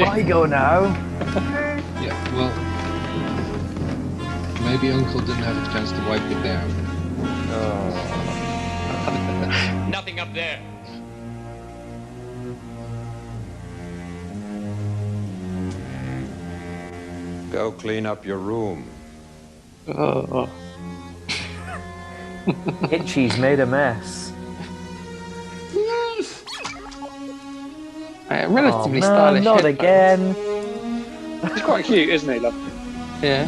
I go now. Yeah, well, maybe Uncle didn't have a chance to wipe it down. Nothing up there. Go clean up your room. Oh. Itchy's made a mess. Relatively no, stylish. not headphones. again. He's quite cute, isn't he, love? Yeah.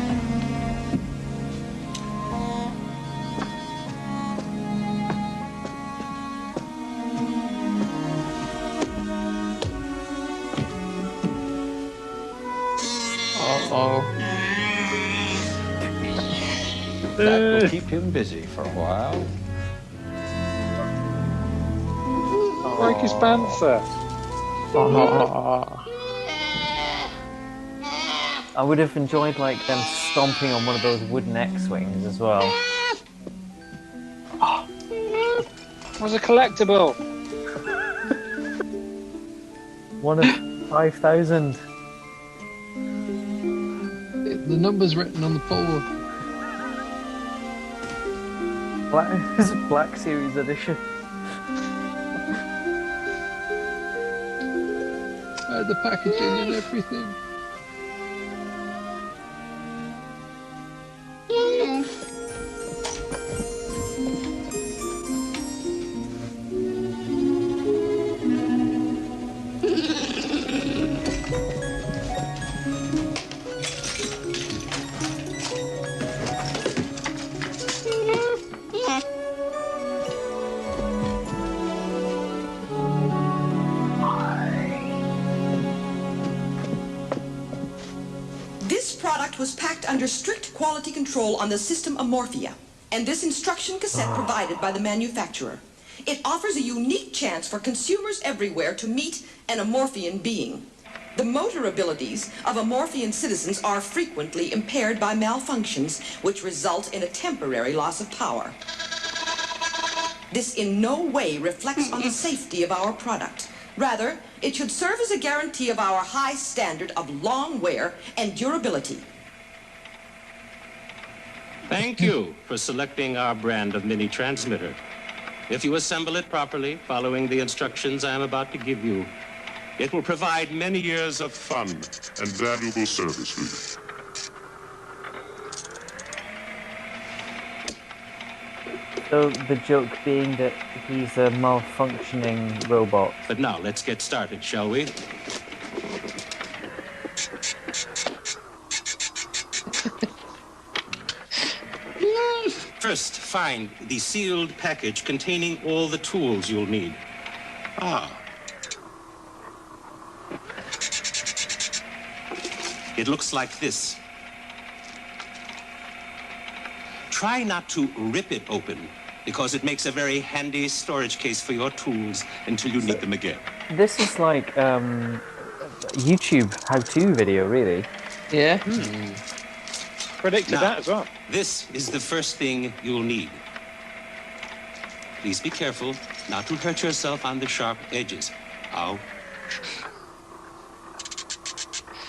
That will keep him busy for a while. Break his Bantha. I would have enjoyed like them stomping on one of those wooden X-wings as well. It was a collectible. One of 5,000. The number's written on the board. Black Series Edition. The packaging and everything. product was packed under strict quality control on the system Amorphia, and this instruction cassette provided by the manufacturer. It offers a unique chance for consumers everywhere to meet an Amorphian being. The motor abilities of Amorphian citizens are frequently impaired by malfunctions, which result in a temporary loss of power. This in no way reflects on the safety of our product. Rather, it should serve as a guarantee of our high standard of long wear and durability. Thank you for selecting our brand of mini transmitter. If you assemble it properly, following the instructions I am about to give you, it will provide many years of fun and valuable service for you. So the joke being that he's a malfunctioning robot. But now, let's get started, shall we? First, find the sealed package containing all the tools you'll need. It looks like this. Try not to rip it open, because it makes a very handy storage case for your tools until you need them again. This is like YouTube how-to video, really. Yeah. Predicted that as well. This is the first thing you'll need. Please be careful not to hurt yourself on the sharp edges. Ow.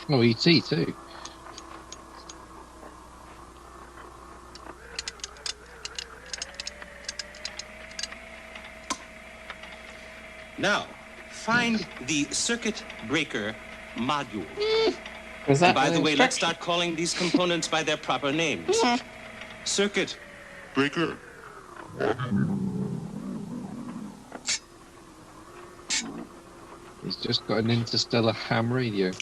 Oh, E.T. too. Now, find the circuit breaker module. Was that And by the way, let's instruction? start calling these components by their proper names. Circuit breaker. He's just got an interstellar ham radio.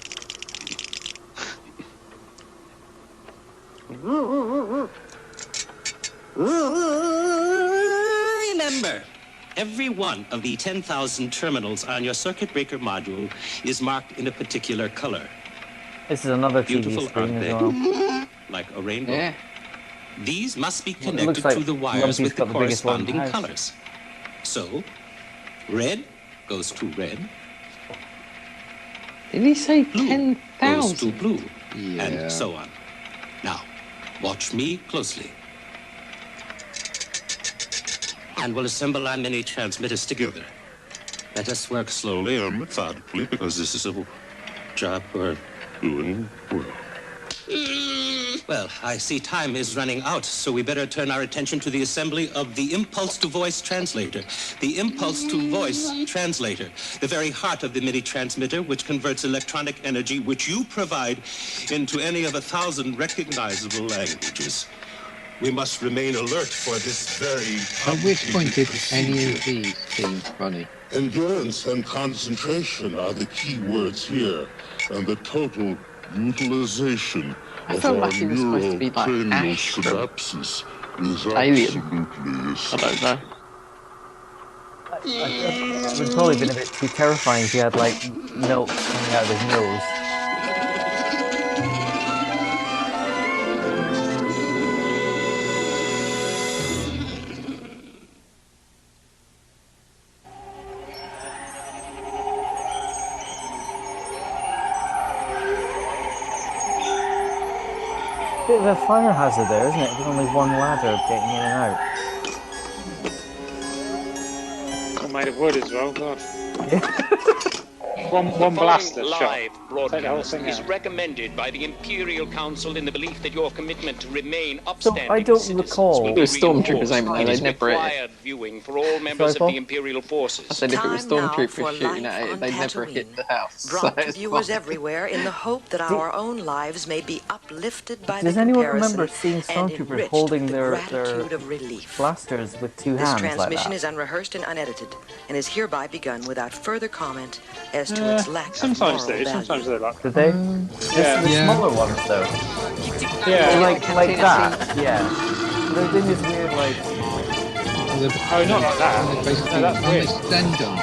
Remember, every one of the 10,000 terminals on your circuit breaker module is marked in a particular color. This is another TV Beautiful, screen aren't as they? well. Like a rainbow. Yeah. These must be Well, it connected looks to like the wires Lumpy's with the got the biggest one in the corresponding house. colors. So, red goes to red, Did he say goes to 10,000? blue, Yeah. and so on. Now, watch me closely. And we'll assemble our mini transmitters together. Let us work slowly and methodically, because this is a job we're doing well. Well, I see time is running out, so we better turn our attention to the assembly of the impulse-to-voice translator. The impulse-to-voice translator, the very heart of the MIDI transmitter, which converts electronic energy, which you provide, into any of 1,000 recognizable languages. We must remain alert for this very... At which point did any of these seem funny? Endurance and concentration are the key words here, and the total utilization I of felt our like he was supposed to be like neural Ash from synapses is Alien. absolutely I don't know. It would probably been a bit too terrifying if he had like milk coming out of his nose. Bit of a fire hazard there, isn't it? There's only one ladder getting in and out. All made of wood as well. God. one The blast following shot. live Take the whole broadcast thing is out. recommended by the Imperial Council in the belief that your commitment to remain upstanding I don't citizens recall. will It was be stormtroopers reinforced. aiming there, It is they'd never hit it. required viewing for all members of Paul? the Imperial forces. I said if it was Time now for stormtroopers shooting Life at it, on they'd never Tatooine. hit the house. Brought to it's viewers fine. everywhere in the hope that our own lives may be uplifted by Does the anyone comparison remember seeing and stormtroopers enriched holding with the their gratitude of relief. blasters with two This hands like transmission that? is unrehearsed and unedited, and is hereby begun without further comment as to its lack of Sometimes moral they, value. sometimes they like. Did they? Yeah. The Yeah. smaller ones though. Yeah. Like that. Yeah. They're doing this weird like. Oh, not like that. Basically, No, that's on weird. this Dendons.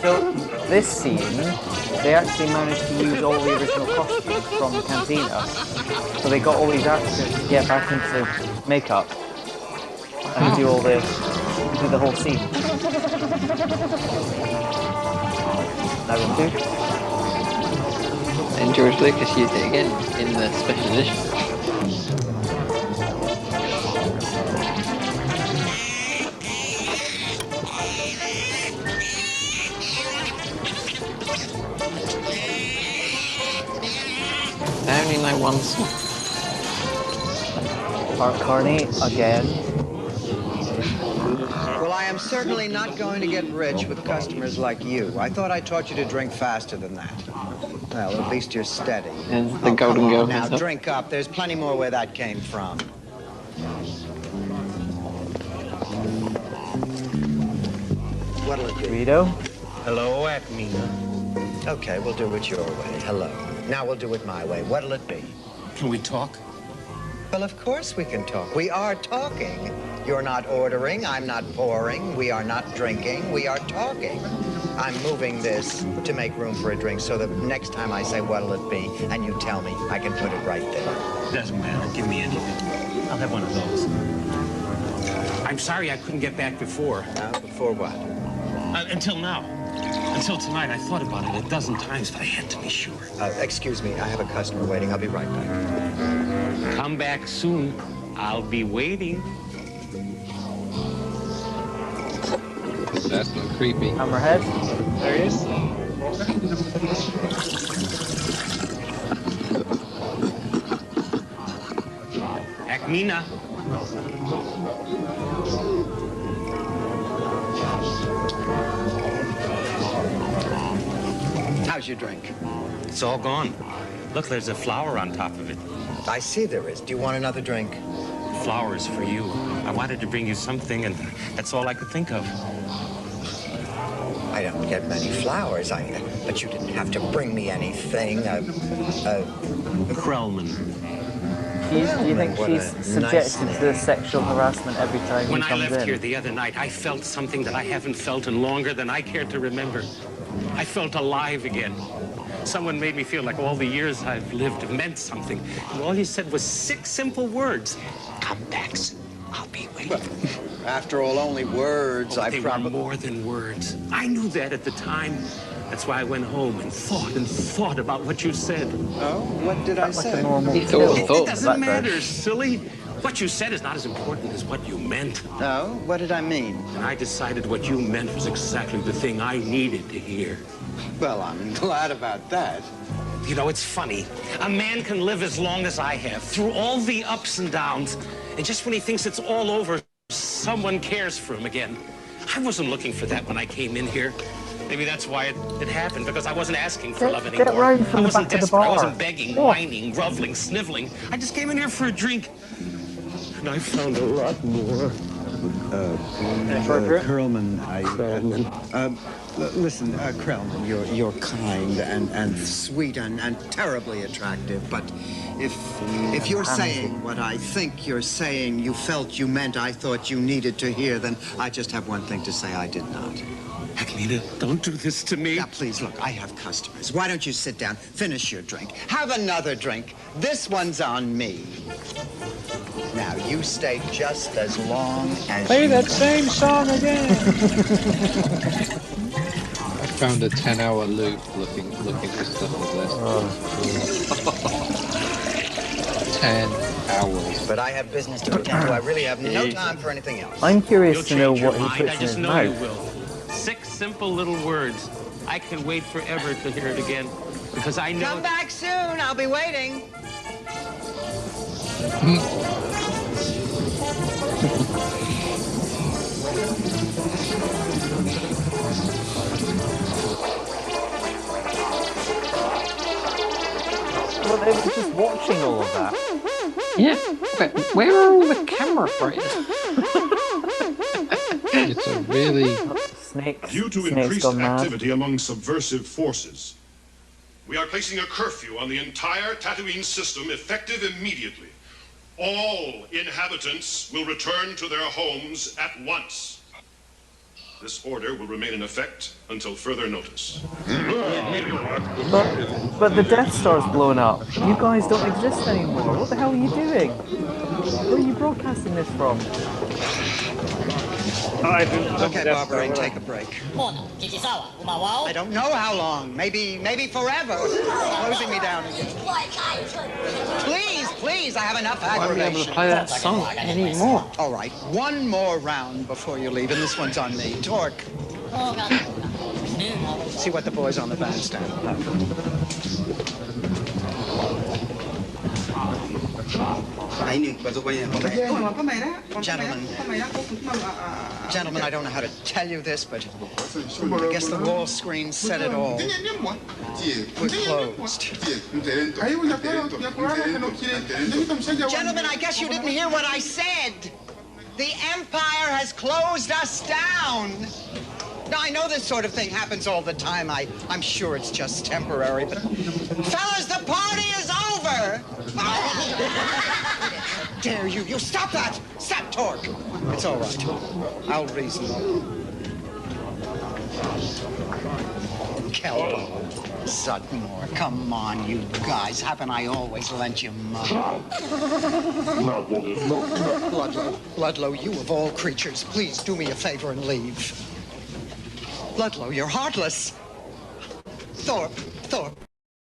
So this scene they actually managed to use all the original costumes from the cantina. So they got all these actors to get back into makeup and do the whole scene. That will do. And George Lucas used it again in the special edition. I only know one song. Art Carney again. Well, I am certainly not going to get rich with customers like you. I thought I taught you to drink faster than that. Well, at least you're steady. And the Golden Girl Now, has up. drink up. There's plenty more where that came from. What'll it be? Rito? Hello, Acmina. Okay, we'll do it your way. Hello. Now we'll do it my way. What'll it be? Can we talk? Well, of course we can talk. We are talking. You're not ordering. I'm not pouring. We are not drinking. We are talking. I'm moving this to make room for a drink so that next time I say what'll it be and you tell me, I can put it right there. Doesn't matter. Give me anything. I'll have one of those. I'm sorry I couldn't get back before. Before what? Until now. Until tonight. I thought about it a dozen times, but I had to be sure. Excuse me. I have a customer waiting. I'll be right back. Come back soon. I'll be waiting. That's not creepy. Hammerhead. There he is. Acmina. How's your drink? It's all gone. Look, there's a flower on top of it. I see there is. Do you want another drink? Flowers for you. I wanted to bring you something, and that's all I could think of. I don't get many flowers. But you didn't have to bring me anything. Krellman. Do you think she's subjected to sexual harassment every time When he I comes left in? here the other night, I felt something that I haven't felt in longer than I care to remember. I felt alive again. Someone made me feel like all the years I've lived meant something. And all he said was 6 simple words. Come back soon. I'll be waiting. Well, after all, only words. They were more than words. I knew that at the time. That's why I went home and thought about what you said. Oh, what did I say? It doesn't matter, silly. What you said is not as important as what you meant. No? What did I mean? And I decided what you meant was exactly the thing I needed to hear. Well, I'm glad about that. You know, it's funny. A man can live as long as I have, through all the ups and downs, and just when he thinks it's all over, someone cares for him again. I wasn't looking for that when I came in here. Maybe that's why it happened, because I wasn't asking for love anymore. Get round from I the wasn't back of the desperate. I bar. wasn't begging, whining, groveling, sniveling. I just came in here for a drink. And I found a lot more. Krellman, listen, Krellman, you're kind and sweet and terribly attractive, but if you're saying what I think you're saying, you felt you meant, I thought you needed to hear, then I just have one thing to say: I did not. Acmina, don't do this to me. Now, please, look, I have customers. Why don't you sit down, finish your drink, have another drink. This one's on me. Now, you stay just as long as Play you that want. same song again. I found a 10-hour loop looking for stuff like this. 10 hours. But I have business to attend to. I really have no time for anything else. I'm curious You'll to know change your what he mind. puts I in just his know you mouth. will. 6 simple little words. I can wait forever to hear it again, because I know. Come back soon. I'll be waiting. Well, they were just watching all of that. Yeah, but where are all the camera frames? It's a really... Snakes. Due to Snakes increased gone mad. activity among subversive forces, we are placing a curfew on the entire Tatooine system effective immediately. All inhabitants will return to their homes at once. This order will remain in effect until further notice. But the Death Star's blown up. You guys don't exist anymore. What the hell are you doing? Where are you broadcasting this from? Okay, Barbara, take a break. I don't know how long. Maybe forever. Closing me down again. Please, I have enough aggravation. I won't be able to play that song anymore. All right, one more round before you leave, and this one's on me. Torque. See what the boys on the bandstand have. Gentlemen, I don't know how to tell you this, but I guess the wall screen said it all. We're closed. Gentlemen, I guess you didn't hear what I said. The Empire has closed us down. Now, I know this sort of thing happens all the time. I'm sure it's just temporary, but... Fellas, the party is over! How dare you? You stop that! Stop, Torque! It's all right. I'll reason. Kelbo, Sudmore, come on, you guys. Haven't I always lent you money? Ludlow, you of all creatures, please do me a favor and leave. Ludlow, you're heartless. Thorpe.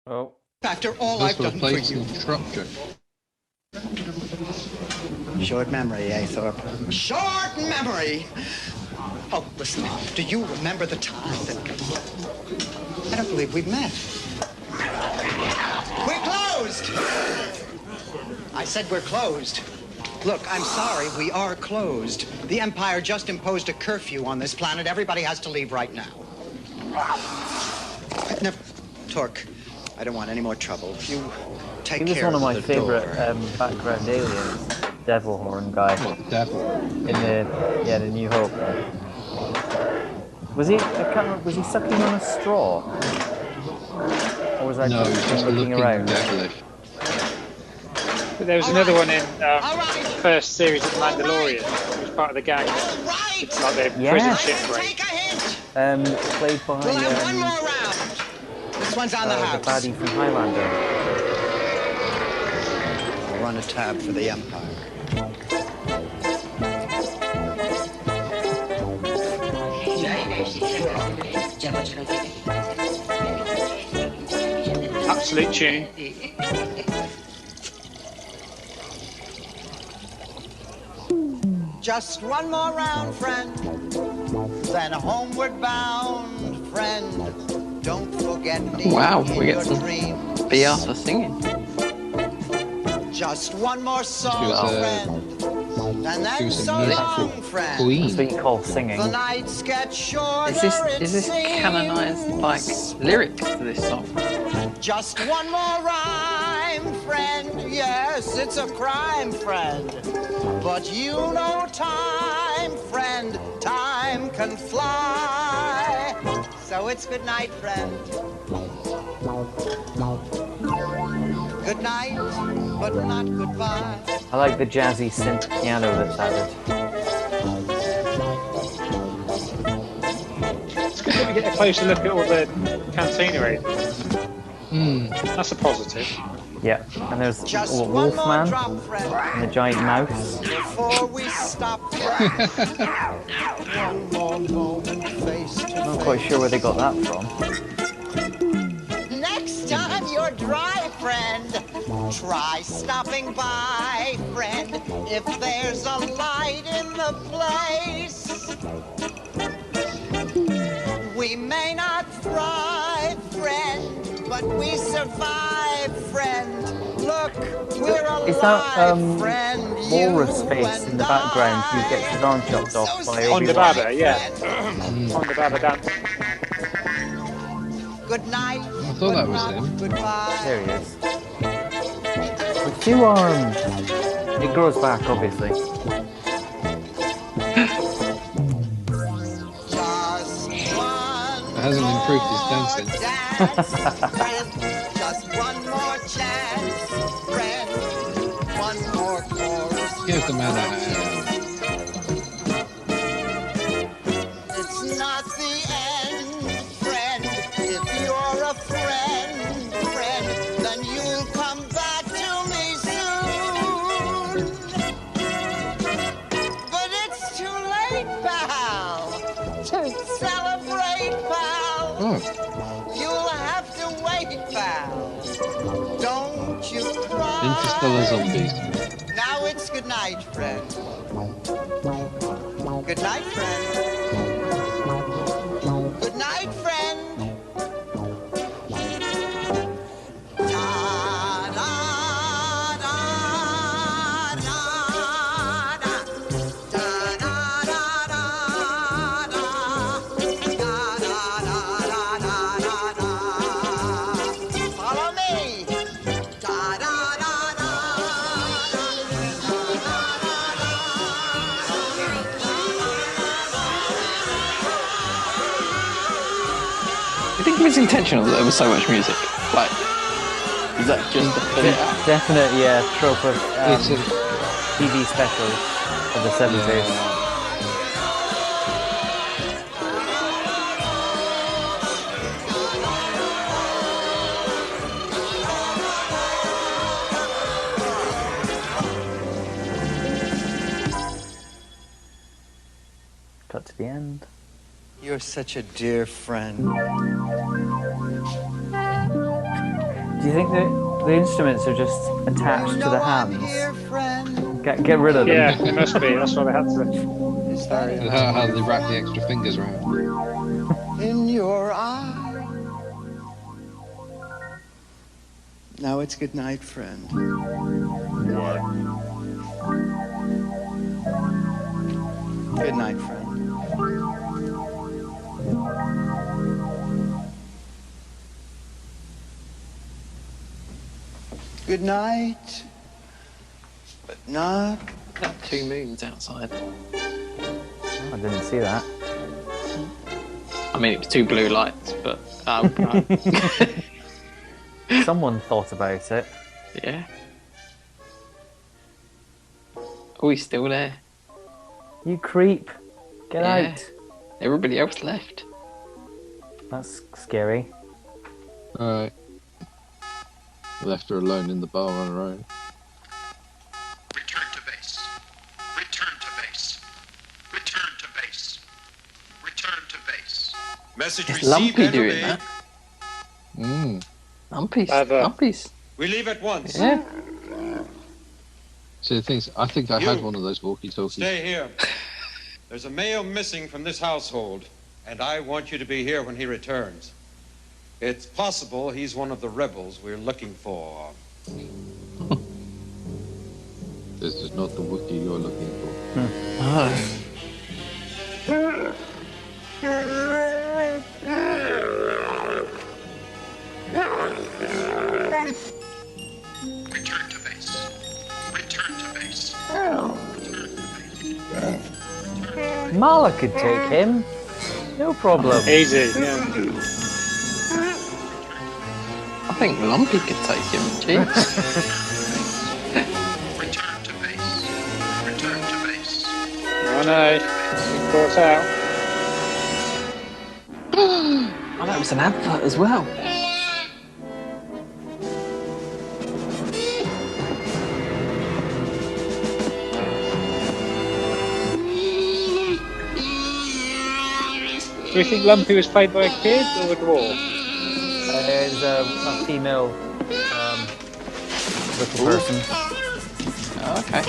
Oh. After all I've done for you. Short memory, eh, Thorpe? Short memory! Oh, listen, do you remember the time that... I don't believe we've met. We're closed! I said we're closed. Look, I'm sorry, we are closed. The Empire just imposed a curfew on this planet. Everybody has to leave right now. Never... Torque, I don't want any more trouble. You take care of the door. He was one of my favourite background aliens. Devil horn guy. What, the devil? In the New Hope. Was he? I can't remember. Was he sucking on a straw? Or was that just looking around? Devilish. But there was another one in the first series of Mandalorian, which was part of the gang. It's like their prison shipwreck. Played by We'll have one more round. This one's on the house. The baddie from Highlander. I'll run a tab for the Empire. Absolute tune. Just one more round, friend. Then homeward bound, friend. Don't forget me. Wow, we get some B. Arthur singing. Just one more song, friend. And then so long, friend. That's what you call singing. The nights get shorter. Is this canonized like lyrics to this song? Just one more rhyme, friend. Yes, it's a crime, friend. But you know time, friend. Time can fly. So it's good night, friend. Good night, but not goodbye. I like the jazzy synth piano that's added. It's good that we get a closer look at all the cantina areas. That's a positive. Yeah, and there's a Wolfman and the giant mouse. Before we stop, one more moment face to I'm not quite sure where they got that from. Next time you're dry, friend, try stopping by, friend, if there's a light in the place. We may not thrive, friend, but we survive, friend. Look, we're alive, Is that friend. walrus face in the background who gets his arm chopped off by On the Obi-Wan? Baba, yeah. On the Baba dance. Good night. I thought that was him. Goodbye. There he is. With 2 arms. It grows back, obviously. It hasn't improved his dancing. Just one more chance, friend. One more chorus. Give the man a hand. It's You'll have to wait, pal. Don't you cry. Interstellar zombies. Now it's good night, friend. Good night, friend. Good night, friend. Follow me. I think it was intentional that there was so much music. Like, is that just a thing? Definite, yeah, trope of TV specials of the 70s. Cut to the end. You're such a dear friend. Do you think that the instruments are just attached to the hands? Get rid of them. Yeah, it must be. That's why they had to. How they wrap the extra fingers around. In your eye. Now it's good night, friend. Good night, friend. Good night, but not. 2 moons outside. I didn't see that. I mean, it was 2 blue lights, but someone thought about it. Yeah. Oh, he's still there. You creep. Get out. Everybody else left. That's scary. Alright. Left her alone in the bar on her own. Return to base. Return to base. Return to base. Return to base. Message Is received Lumpy and doing obeyed. that? Lumpy's. We leave at once. Yeah. See, the things, I think I had one of those walkie-talkies. Stay here. There's a male missing from this household, and I want you to be here when he returns. It's possible he's one of the rebels we're looking for. This is not the Wookiee you're looking for. Return to base. Return to base. Mala could take him. No problem. Easy, yeah. I think Lumpy could take him. Jeez. Return to base. Return to base. Oh no, he's brought out. Oh, that was an advert as well. Do you think Lumpy was played by a kid or a dwarf? It's a female little person. Oh, okay.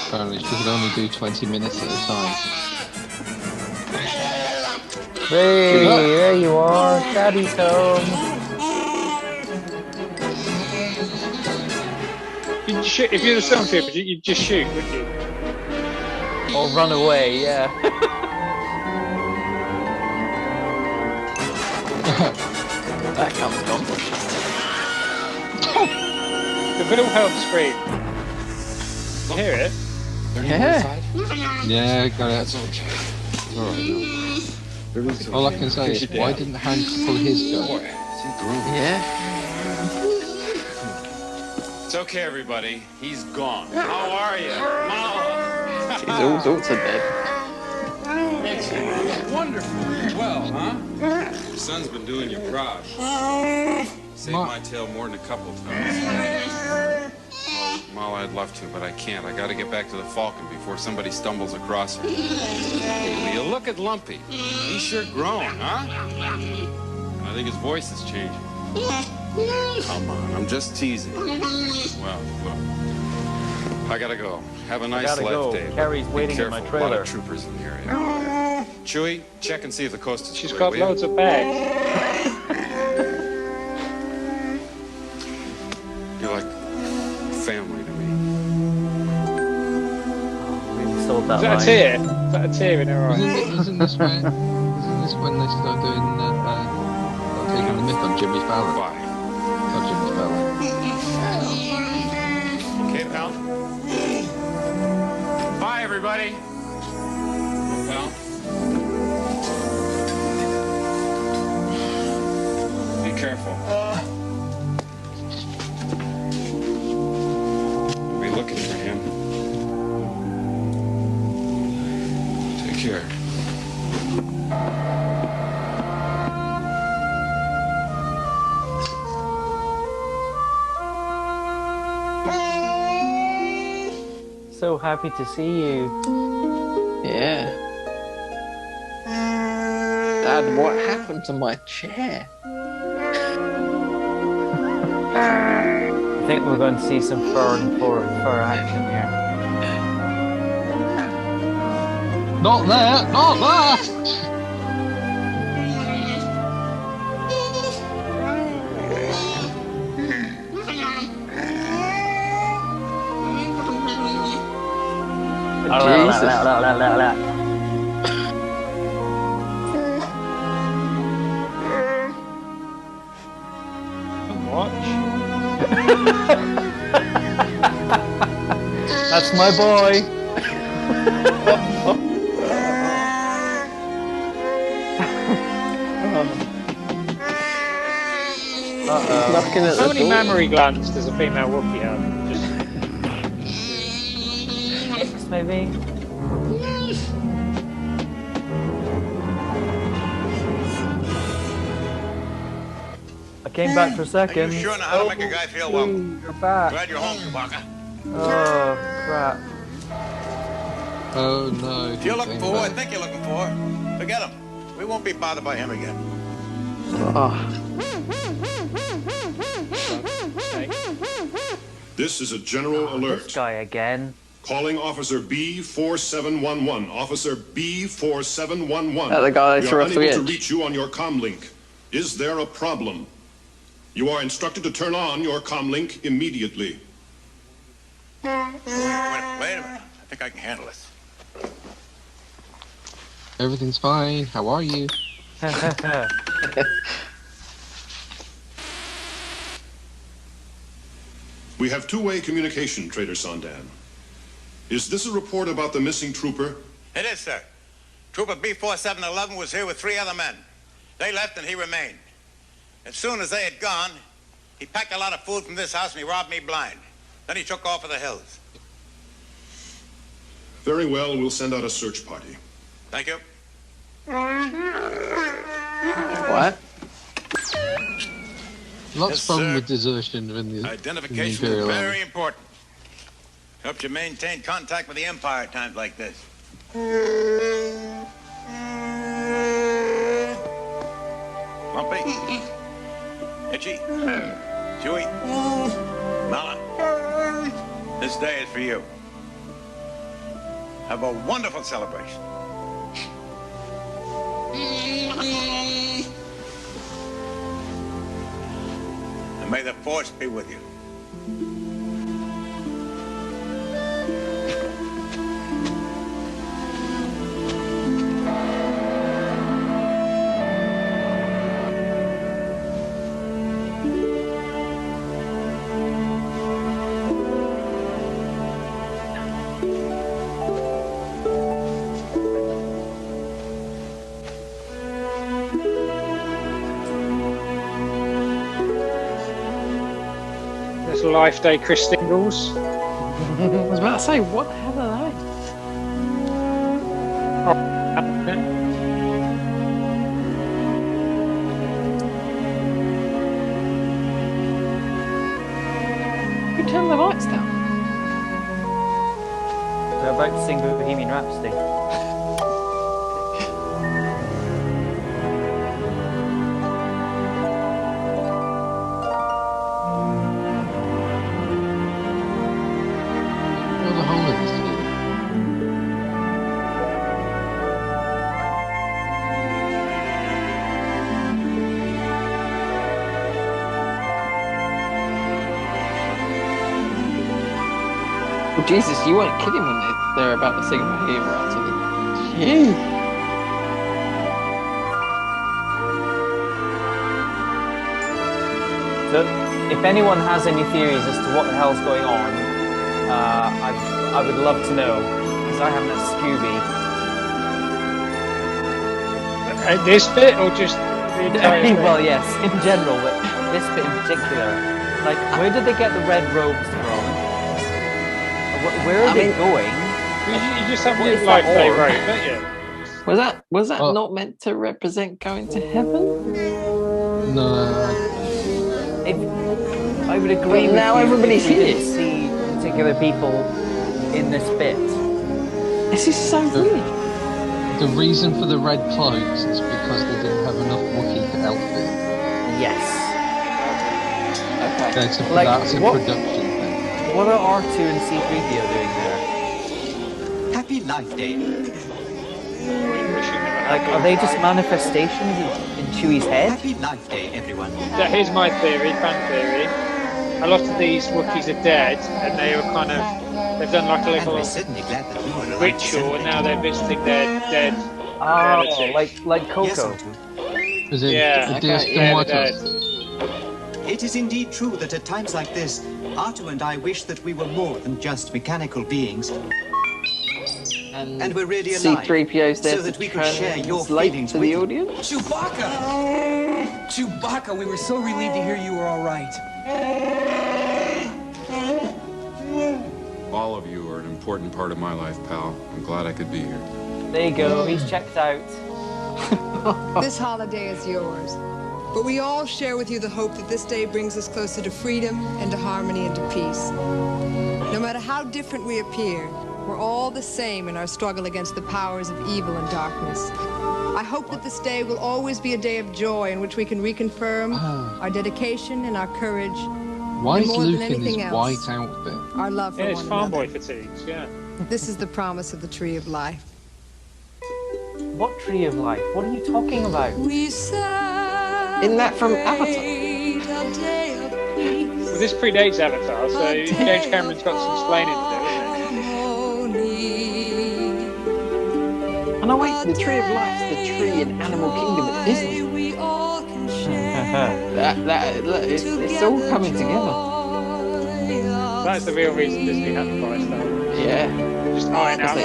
Apparently she could only do 20 minutes at a time. Hey, there you are. Daddy's home. You'd shoot, if you're the stormtrooper, you'd just shoot, wouldn't you? Or run away, yeah. That comes gone. The little help screen. You hear it? Yeah. Yeah, got it. Alright. All I can say is, why didn't Hank pull his gun? Yeah. It's okay, everybody. He's gone. How are you? Mala. He's all sorts of dead. Excellent. Wonderful. Well, huh? Your son's been doing you proud. Saved my tail more than a couple times. Well, I'd love to, but I can't. I gotta get back to the Falcon before somebody stumbles across her. Hey, Leah, look at Lumpy. He's sure grown, huh? I think his voice is changing. Come on, I'm just teasing. Well, look. I gotta go. Have a nice life day. Carrie's waiting in my trailer. A lot of troopers in the area. Chewie, check and see if the coast is She's clear, got will ya? loads of bags. You're like family to me. We sold that Is that a line. tear? Is that a tear in her eye? Isn't this when they start doing start taking the myth on Jimmy Fallon? Bye. Not Jimmy Fallon. Okay, pal? Bye, everybody. Pal? Be careful. We'll be looking for him. Take care. So happy to see you. Yeah. Dad, what happened to my chair? I think we're going to see some fur action here. Not there! Not there! That's my boy. Knocking at How the many door. mammary glands does a female Wookiee have? Just maybe. I came back for a second. You sure know how to make a guy feel welcome. You're back. Glad you're home, Chewbacca. Oh, crap. Oh no. If you're looking for who I think you're looking for, forget him. We won't be bothered by him again. This is a general alert. This guy again. Calling Officer B4711. Officer B4711. The guy we threw are off the unable to edge. reach you on your comlink. Is there a problem? You are instructed to turn on your comlink immediately. Wait a minute. I think I can handle this. Everything's fine. How are you? We have two-way communication, Trader Sondan. Is this a report about the missing trooper? It is, sir. Trooper B4711 was here with 3 other men. They left and he remained. As soon as they had gone, he packed a lot of food from this house and he robbed me blind. Then he took off for the hills. Very well, we'll send out a search party. Thank you. What? Lots Yes, of fun sir. with desertion in the Identification in the is Imperial Army. very important. Helps you maintain contact with the Empire at times like this. Lumpy. Itchy. Chewy. Mala. This day is for you. Have a wonderful celebration. And may the Force be with you. There's Life Day Chris Stingles. I was about to say, what the hell are they? Who turned the lights down? to sing Bohemian Rhapsody. What the hell is this? Well, Jesus, you weren't kidding when they're about to sing Bohemian Rhapsody. Jeez. So, if anyone has any theories as to what the hell's going on, I would love to know, because I haven't had Scooby. This bit, or just the entire thing? Well, yes, in general, but this bit in particular. Like, where did they get the red robes from? Where are they going? You just have a life day road, don't you? Was that not meant to represent going to heaven? No. I would agree with now you everybody's if we here. didn't see particular people in this bit. This is so weird. The reason for the red cloaks is because they didn't have enough Wookiee to outfit. Yes. Okay. That's a production thing. What are R2 and C3PO doing there? Happy Life Day. Like, are they just manifestations in Chewie's head? Happy Life Day, everyone. So here's my theory, fan theory. A lot of these Wookiees are dead, and they were kind of, they've done like a little ritual, and now they're visiting their dead relatives. Like Coco. It is indeed true that at times like this, Artu and I wish that we were more than just mechanical beings. And we're really alive, C-3PO's there so that to we could share your translate feelings to with the you. audience. Chewbacca! Chewbacca, we were so relieved to hear you were all right. All of you are an important part of my life, pal. I'm glad I could be here. There you go, he's checked out. This holiday is yours. But we all share with you the hope that this day brings us closer to freedom and to harmony and to peace. No matter how different we appear, we're all the same in our struggle against the powers of evil and darkness. I hope that this day will always be a day of joy in which we can reconfirm our dedication and our courage. Why and is more Luke than in his anything else, white outfit? our love for Yeah, it's one farm another. boy fatigues, yeah. This is the promise of the Tree of Life. What Tree of Life? What are you talking about? Isn't that from Avatar? Well, this predates Avatar, so James Cameron's got some explaining to do, Oh no, wait, the Tree of Life's the tree in Animal Kingdom at Disney. It's all coming together. That's the real reason Disney had to buy stuff. Yeah. Just iron out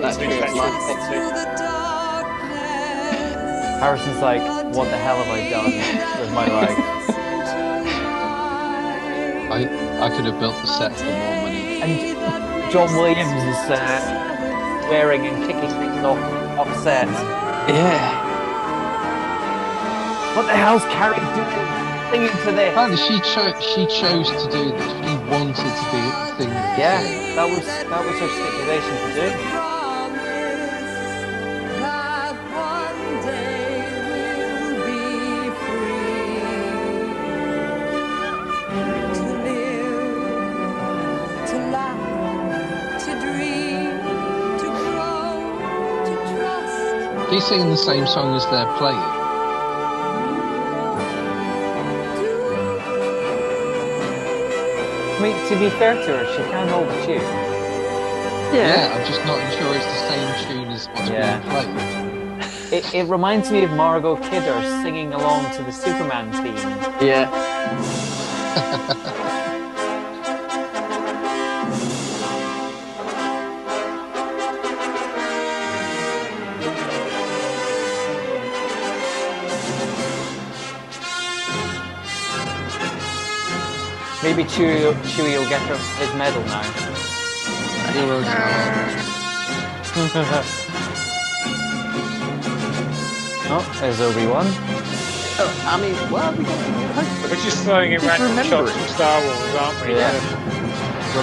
that Tree of Life. Harrison's like, what the hell have I done with my life? I could have built the set for more money. And John Williams is swearing and kicking things off set. Yeah. What the hell's Carrie doing? Singing to this? She chose to do this. She wanted to be the thing. Yeah, that was her stipulation to do. She's singing the same song as they're playing. I mean, to be fair to her, she can hold a tune. Yeah, I'm just not sure it's the same tune as what's being played. It reminds me of Margot Kidder singing along to the Superman theme. Yeah. Maybe Chewie will get his medal now. Oh, there's Obi-Wan. I mean, well, we're just throwing in random shots from Star Wars, aren't we? Yeah.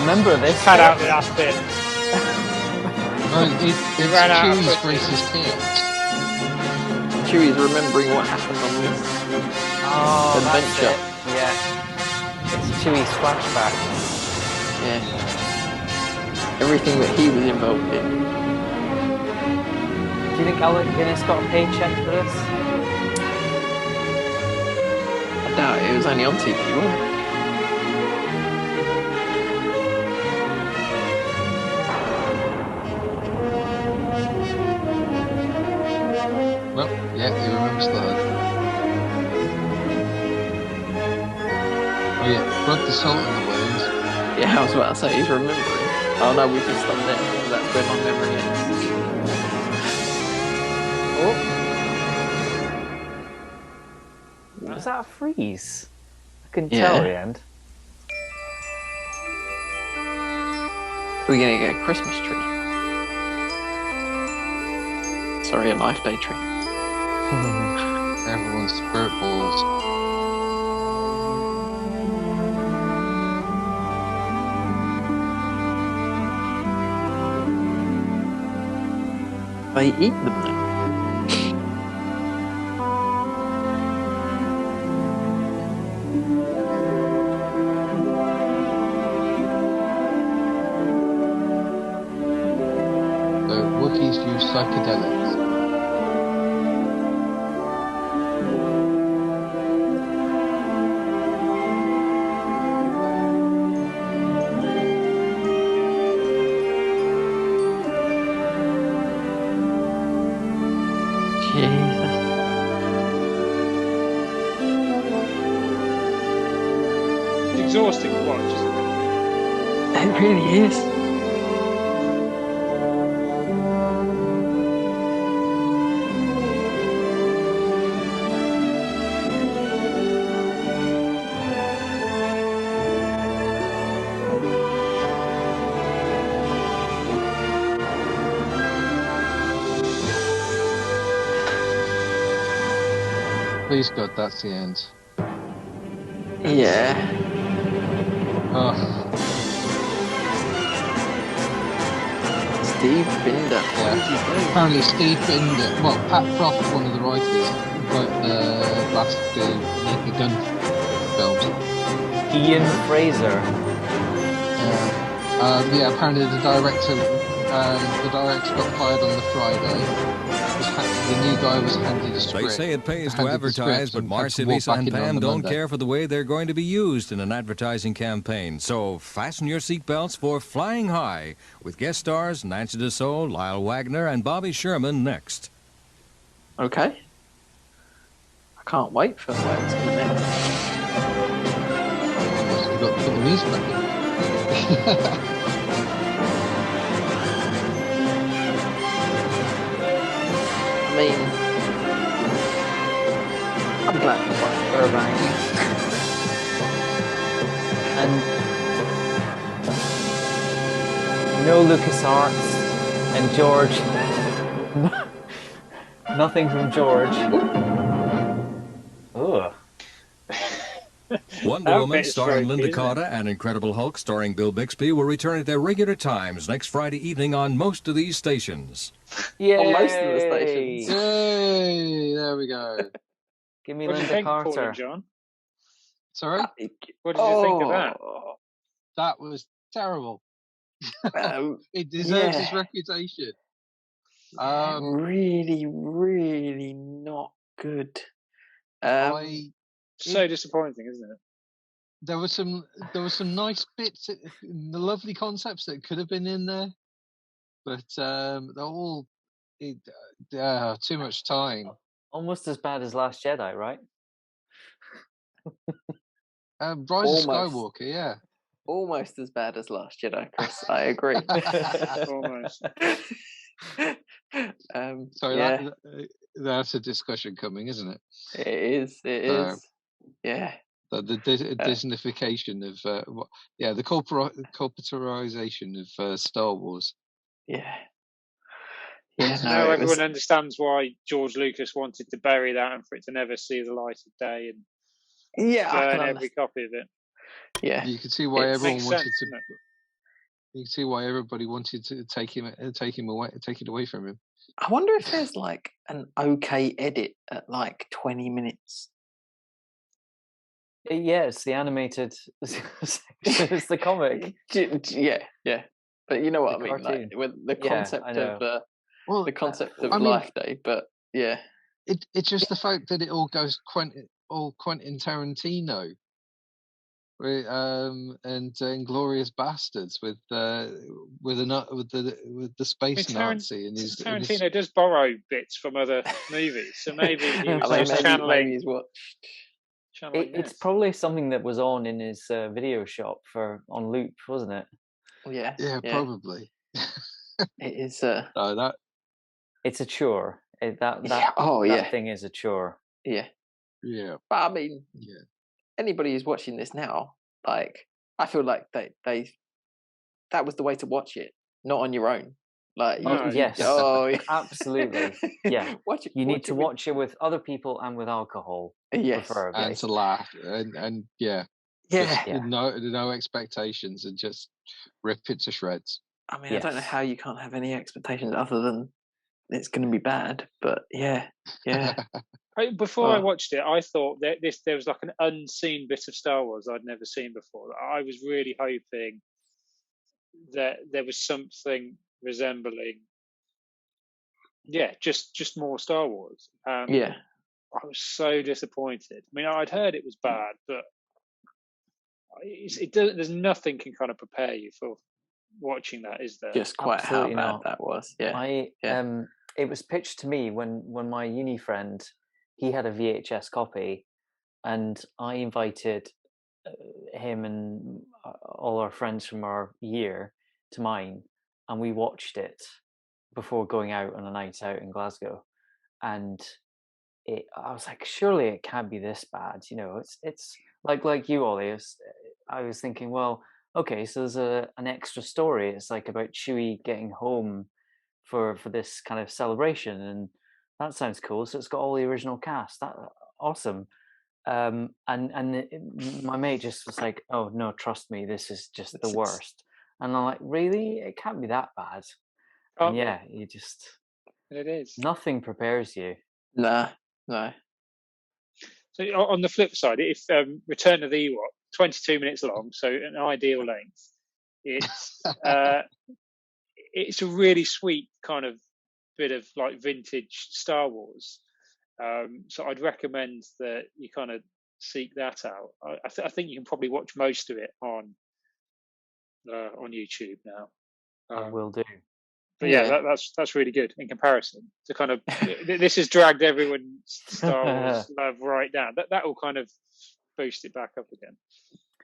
Remember this. Cut out the last bit. It's ran out of Chewie's footage. racist kids. Chewie's remembering what happened on this adventure. That's it. Yeah. It's Chewie's flashback. Yeah. Everything that he was involved in. Do you think Alec Guinness got a paycheck for this? I doubt it was only on TV, wasn't it? Well, yeah, he remembers that. Oh yeah, rub the salt in the wound. Yeah, I was about to say he's remembering. Oh no, we just stopped there. That's where my memory ends. Was that a freeze? I couldn't Yeah. tell at the end. We're gonna get a Christmas tree. Sorry, a life day tree. Everyone's spirit balls. They eat them now. So Wookiees use psychedelics. It's exhausting to watch, isn't it? It really is. Please God, that's the end. Yeah. Oh, Steve Binder. yeah. Apparently Steve Binder, well, Pat Proft, one of the writers, wrote the last two Naked Gun films. Ian Fraser. Yeah, apparently the director got fired on the Friday. The new guy was handed a script. They say it pays to handed the advertise, script but and had Marcy, to walk Lisa, back and in on Pam the don't Monday. care for the way they're going to be used in an advertising campaign. So fasten your seatbelts for Flying High, with guest stars Nancy Dessau, Lyle Wagner, and Bobby Sherman next. Okay. I can't wait for where it's going next. You've got to put the music back in. I mean, I'm glad to watch Irvine. And no LucasArts and George. Nothing from George. Ugh. Wonder That Woman, bit's starring ropey, Linda isn't it? Carter, and Incredible Hulk, starring Bill Bixby, will return at their regular times next Friday evening on most of these stations. Yay! On most of the stations. Yay! There we go. Give me What do you Linda think, Paul Carter. and John? Sorry? What did you think of that? That was terrible. It deserves yeah. its reputation. Really, really not good. So disappointing, isn't it? There were some nice bits, the lovely concepts that could have been in there, but they're all too much time. Almost as bad as Last Jedi, right? Rise of Almost. Skywalker, yeah. Almost as bad as Last Jedi, Chris. I agree. Almost. Sorry, yeah. that's a discussion coming, isn't it? It is. It is. Yeah. The Disneyfication of the corporatization of Star Wars. Yeah. Yeah, so now everyone understands why George Lucas wanted to bury that and for it to never see the light of day and burn every copy of it. Yeah, you can see why everyone wanted to. You can see why everybody wanted to take it away from him. I wonder if there's like an okay edit at like 20 minutes. Yeah, it's the animated section. It's the comic. Yeah. But you know what I mean, cartoon. like with the concept of the concept of Life Day. But yeah, it's just the fact that it all goes Quentin Tarantino, and Inglourious Bastards with the space Nazi and his. Tarantino does borrow bits from other movies, so maybe he was just channeling. Maybe he's watched. It's probably something that was on in his video shop on loop, wasn't it? Yeah, probably. It is. It's a chore. That thing is a chore. Yeah. But I mean, anybody who's watching this now, like, I feel like that was the way to watch it, not on your own. Like, yes, absolutely. Yeah, you need to watch it with other people and with alcohol. Yes, preferably. And to laugh and with no expectations and just rip it to shreds. I mean, I don't know how you can't have any expectations other than it's going to be bad, but yeah. Before I watched it, I thought that there was like an unseen bit of Star Wars I'd never seen before. I was really hoping that there was something resembling, just more Star Wars. I was so disappointed. I mean, I'd heard it was bad, but it doesn't. There's nothing can kind of prepare you for watching that, is there? Just quite Absolutely how bad that was. Yeah. It was pitched to me when my uni friend, he had a VHS copy, and I invited him and all our friends from our year to mine, and we watched it before going out on a night out in Glasgow, and I was like, surely it can't be this bad, it's like you, Ollie. I was thinking, well, okay, so there's an extra story. It's like about Chewie getting home for this kind of celebration, and that sounds cool. So it's got all the original cast. That awesome. And my mate just was like, oh no, trust me, this is just the worst. And I'm like, really? It can't be that bad. And you just, it is. Nothing prepares you. No. So on the flip side, if Return of the Ewok, 22 minutes long, so an ideal length, it's a really sweet kind of bit of like vintage Star Wars. So I'd recommend that you kind of seek that out. I think you can probably watch most of it on YouTube now. I will do. But that's really good in comparison to kind of this has dragged everyone's Star Wars love right down. That will kind of boost it back up again.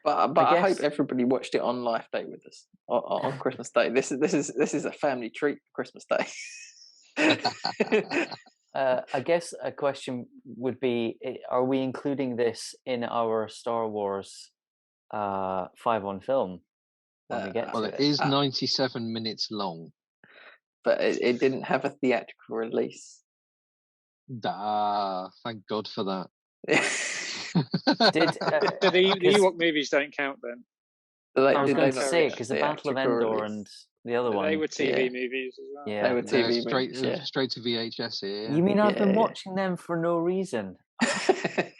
But I hope everybody watched it on Life Day with us on Christmas Day. This is a family treat for Christmas Day. I guess a question would be: are we including this in our Star Wars 5-on-film when we get to it? It is 97 minutes long. But it didn't have a theatrical release. Thank God for that. The Ewok movies don't count then? I was going to say, because the Battle of Endor and the other one. They were TV movies as well. Yeah, they were TV movies. Straight to VHS here. You mean I've been watching them for no reason? I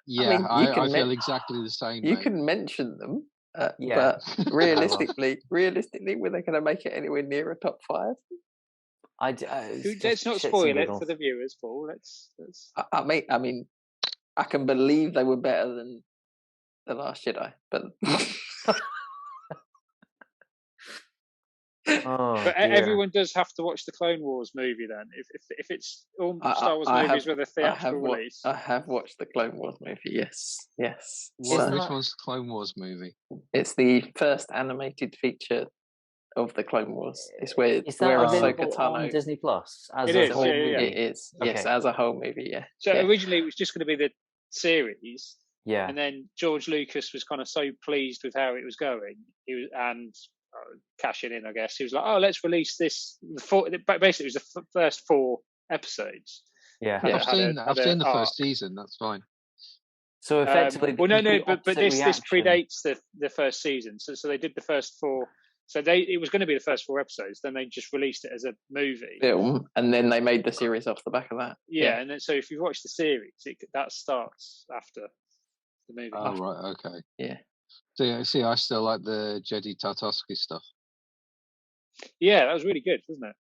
feel exactly the same. You can mention them. But realistically, were they going to make it anywhere near a top 5? Let's not spoil it for the viewers, Paul. Let's. I mean, I can believe they were better than The Last Jedi, but. But everyone does have to watch the Clone Wars movie then. If it's all Star Wars movies with a theatrical release. I have watched the Clone Wars movie. Yes. Which one's the Clone Wars movie? It's the first animated feature of the Clone Wars. It's where available on Disney Plus? It is. It is. Okay. Yes, as a whole movie. Yeah. So originally it was just going to be the series. Yeah. And then George Lucas was kind of so pleased with how it was going. Cashing in, I guess. He was like, "Oh, let's release this." Basically, it was the first 4 episodes. Yeah, I've seen the first season. That's fine. So effectively, well, no, but this reaction. predates the first season. So they did the first 4. So it was going to be the first 4 episodes. Then they just released it as a movie film, and then they made the series off the back of that. Yeah, and then so if you watch the series, that starts after the movie. Oh right, okay. Yeah. See, I still like the Jedi Tartakovsky stuff. Yeah, that was really good, wasn't it?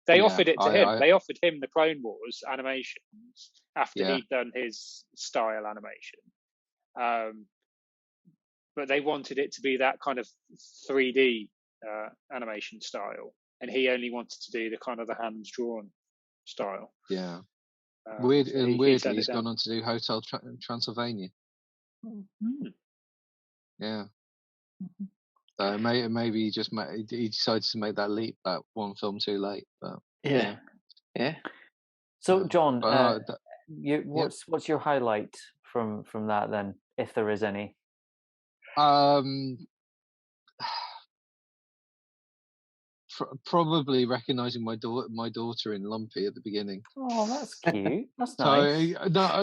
They offered it to him. They offered him the Clone Wars animations after he'd done his style animation. But they wanted it to be that kind of 3D animation style, and he only wanted to do the kind of the hands drawn style. Yeah. Weirdly, he's gone on to do Hotel Transylvania. Mm-hmm. Yeah. So maybe he decided to make that leap that one film too late. But yeah. So John, what's your highlight from that then, if there is any? Probably recognizing my daughter in Lumpy at the beginning. Oh, that's cute. That's nice. So no,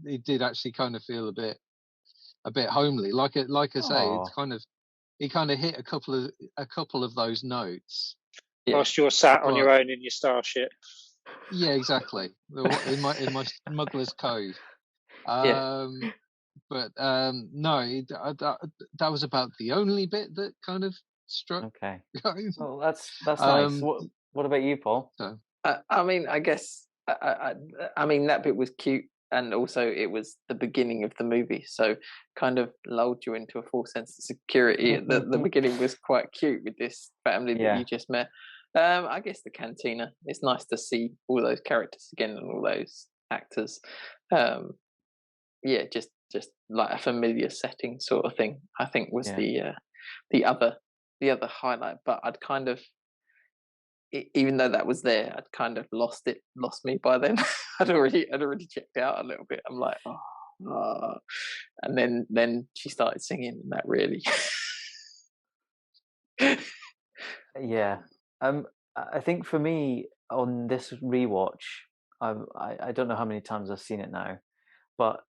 it did actually kind of feel a bit homely. Like I say, it's kind of hit a couple of those notes. Whilst you're sat on your own in your starship. Yeah, exactly. In my smuggler's cove. But no, that was about the only bit that kind of struck. Okay. Well, that's nice. What about you, Paul? I mean, I guess I mean that bit was cute, and also it was the beginning of the movie, so kind of lulled you into a false sense of security. The beginning was quite cute with this family that you just met. I guess the cantina. It's nice to see all those characters again and all those actors. Just like a familiar setting sort of thing, I think was the other highlight. But I'd kind of, even though that was there, I'd kind of lost me by then. I'd already checked out a little bit. I'm like, oh. And then she started singing, and that really. Yeah, I think for me on this rewatch, I don't know how many times I've seen it now, but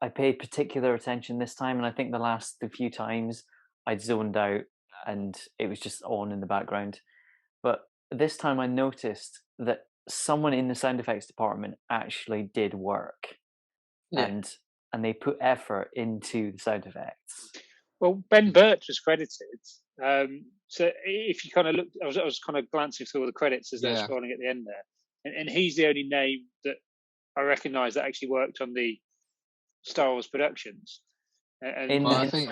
I paid particular attention this time, and I think the few times I'd zoned out and it was just on in the background. But this time I noticed that someone in the sound effects department actually did work, and they put effort into the sound effects. Well, Ben Birch was credited. So if you kind of look, I was kind of glancing through all the credits as they're scrolling at the end there, and he's the only name that I recognise that actually worked on the Star Wars productions. I think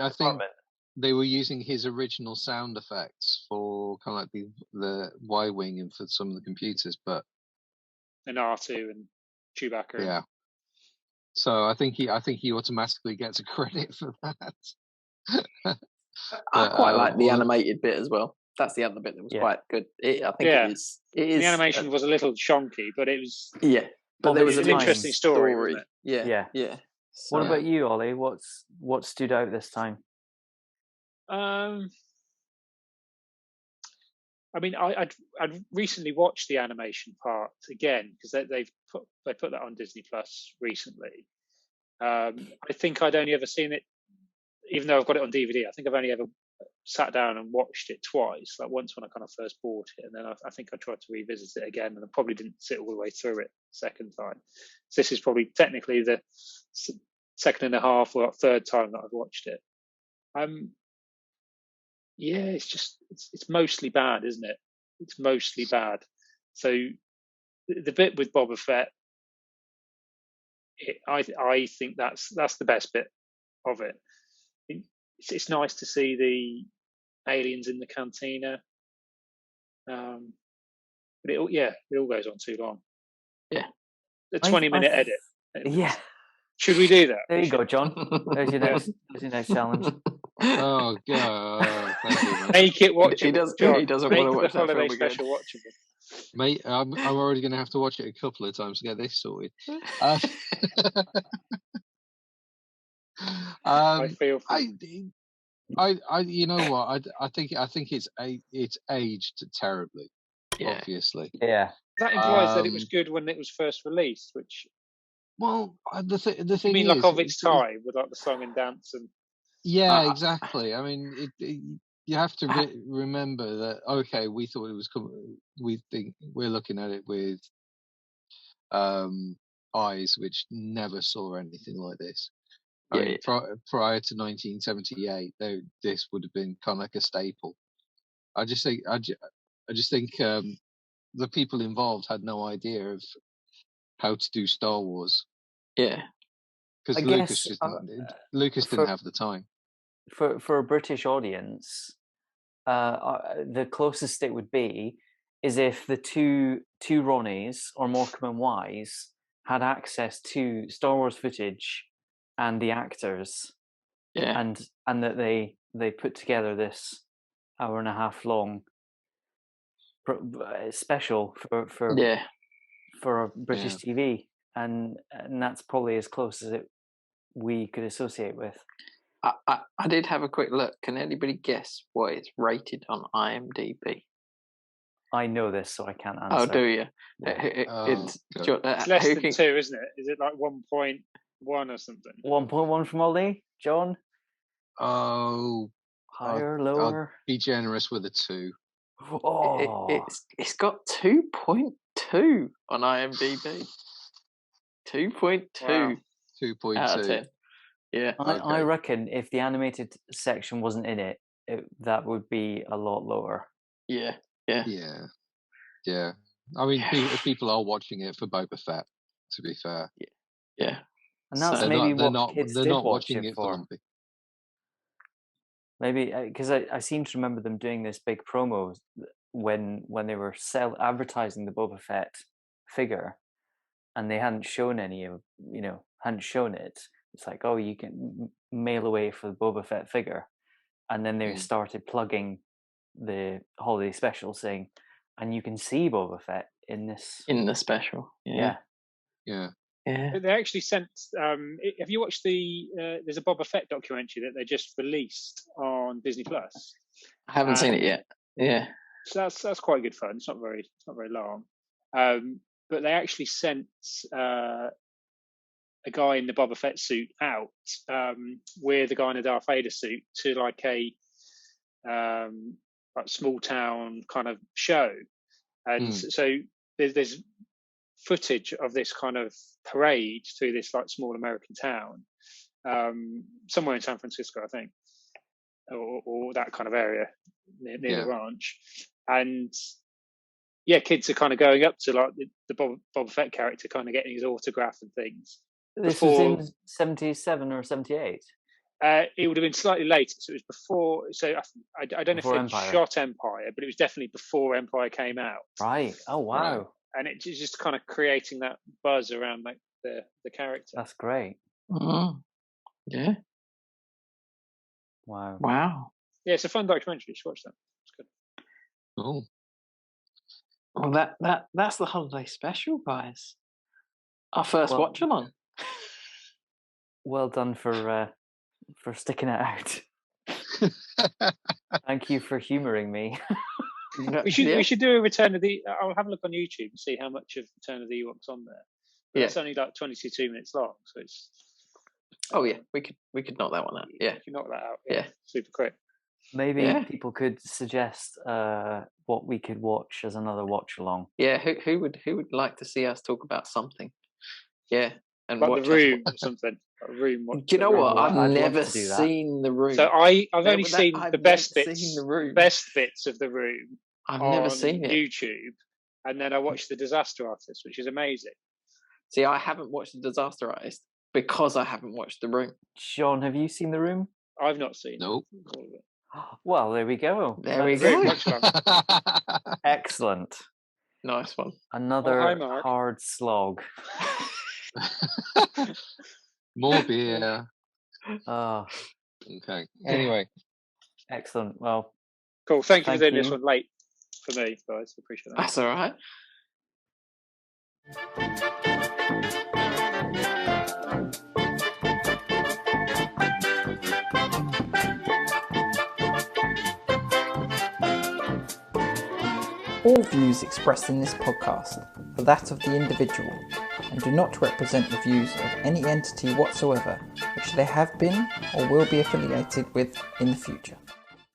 they were using his original sound effects for kind of like the Y-wing and for some of the computers, but and R2 and Chewbacca. Yeah. So I think he automatically gets a credit for that. I quite like the animated bit as well. That's the other bit that was quite good. I think it is. The animation was a little shonky, but it was. Yeah, but there was an interesting story. Wasn't it? Yeah. So, what about you, Ollie? What stood out this time? I mean, I'd recently watched the animation part again because they put that on Disney Plus recently. I think I'd only ever seen it, even though I've got it on DVD. I think I've only ever sat down and watched it twice. Like once when I kind of first bought it, and then I think I tried to revisit it again, and I probably didn't sit all the way through it second time. So this is probably technically the second and a half or third time that I've watched it. Yeah, it's mostly bad, isn't it? It's mostly bad. So the bit with Boba Fett, I think that's the best bit of it. It's nice to see the aliens in the cantina, but it all goes on too long. Yeah, the 20-minute edit. Yeah. Should we do that? There you go, John. There's your next challenge. Oh god! Make it watchable. He doesn't want to watch the holiday that special watchable. Mate, I'm already going to have to watch it a couple of times to get this sorted. I feel. I you know what? I think it's aged terribly. Yeah. Obviously. Yeah. That implies that it was good when it was first released, which Well, the thing You mean is, like of its time with like the song and dance and? Yeah, exactly. I mean, you have to remember that. Okay, we thought it was. We think we're looking at it with eyes which never saw anything like this. I mean, prior to 1978, this would have been kind of like a staple. I just think the people involved had no idea of how to do Star Wars. Yeah, because Lucas didn't have the time. For a British audience, the closest it would be is if the two Ronnies or Morecambe and Wise had access to Star Wars footage and the actors, and that they put together this hour-and-a-half long special for British TV, and that's probably as close as we could associate with. I did have a quick look. Can anybody guess what it's rated on IMDb? I know this, so I can't answer. Oh, do you? It's less than 2, isn't it? Is it like 1.1 or something? 1.1 from Ollie? John? Oh. Higher, lower? I'll be generous with a 2. Oh. It's got 2.2 on IMDb. 2.2. Wow. 2.2 out of 10. Yeah. I reckon if the animated section wasn't in it, that would be a lot lower. Yeah. I mean, people are watching it for Boba Fett, to be fair. Yeah. And that's maybe what kids did watch it for. Lumpy. Maybe, because I seem to remember them doing this big promo when they were advertising the Boba Fett figure, and they hadn't shown hadn't shown it. It's like, oh, you can mail away for the Boba Fett figure. And then they started plugging the holiday special, saying, and you can see Boba Fett in this. In the special. Yeah. They actually sent, have you watched there's a Boba Fett documentary that they just released on Disney Plus? I haven't seen it yet. Yeah. So that's quite good fun. It's not very long. But they actually sent a guy in the Boba Fett suit out with a guy in a Darth Vader suit to like a like small town kind of show, and so there's footage of this kind of parade through this like small American town, somewhere in San Francisco, I think, or that kind of area near the ranch, and kids are kind of going up to like the Boba Fett character, kind of getting his autograph and things. This was in 77 or 78? It would have been slightly later, so it was before. So I don't know if it shot Empire, but it was definitely before Empire came out. Right. Oh wow! And it's just kind of creating that buzz around like the character. That's great. Mm-hmm. Yeah. Wow. Yeah, it's a fun documentary. You should watch that. It's good. Cool. Well, that's the holiday special, guys. Our first watch along. Well done for sticking it out. Thank you for humouring me. We should do a Return of the. I'll have a look on YouTube and see how much of Return of the Ewoks on there. But it's only like 22 minutes long, so it's. Oh yeah, we could knock that one out. Yeah, we could knock that out. Yeah, super quick. Maybe people could suggest what we could watch as another watch along. Yeah, who would like to see us talk about something? Yeah, and like watch The Room or something. Room. Do you know what? I've never seen The Room. So I've only seen the best bits of The Room. I've never seen it. YouTube, and then I watched The Disaster Artist, which is amazing. See, I haven't watched The Disaster Artist because I haven't watched The Room. Sean, have you seen The Room? I've not seen. Nope. All of it. Well, there we go. We go. Excellent. Nice one. Another hard slog. More beer. Okay. Anyway. Excellent. Well. Cool. Thank you for doing this one late for me, guys. Appreciate that. That's all right. All views expressed in this podcast are that of the individual and do not represent the views of any entity whatsoever which they have been or will be affiliated with in the future.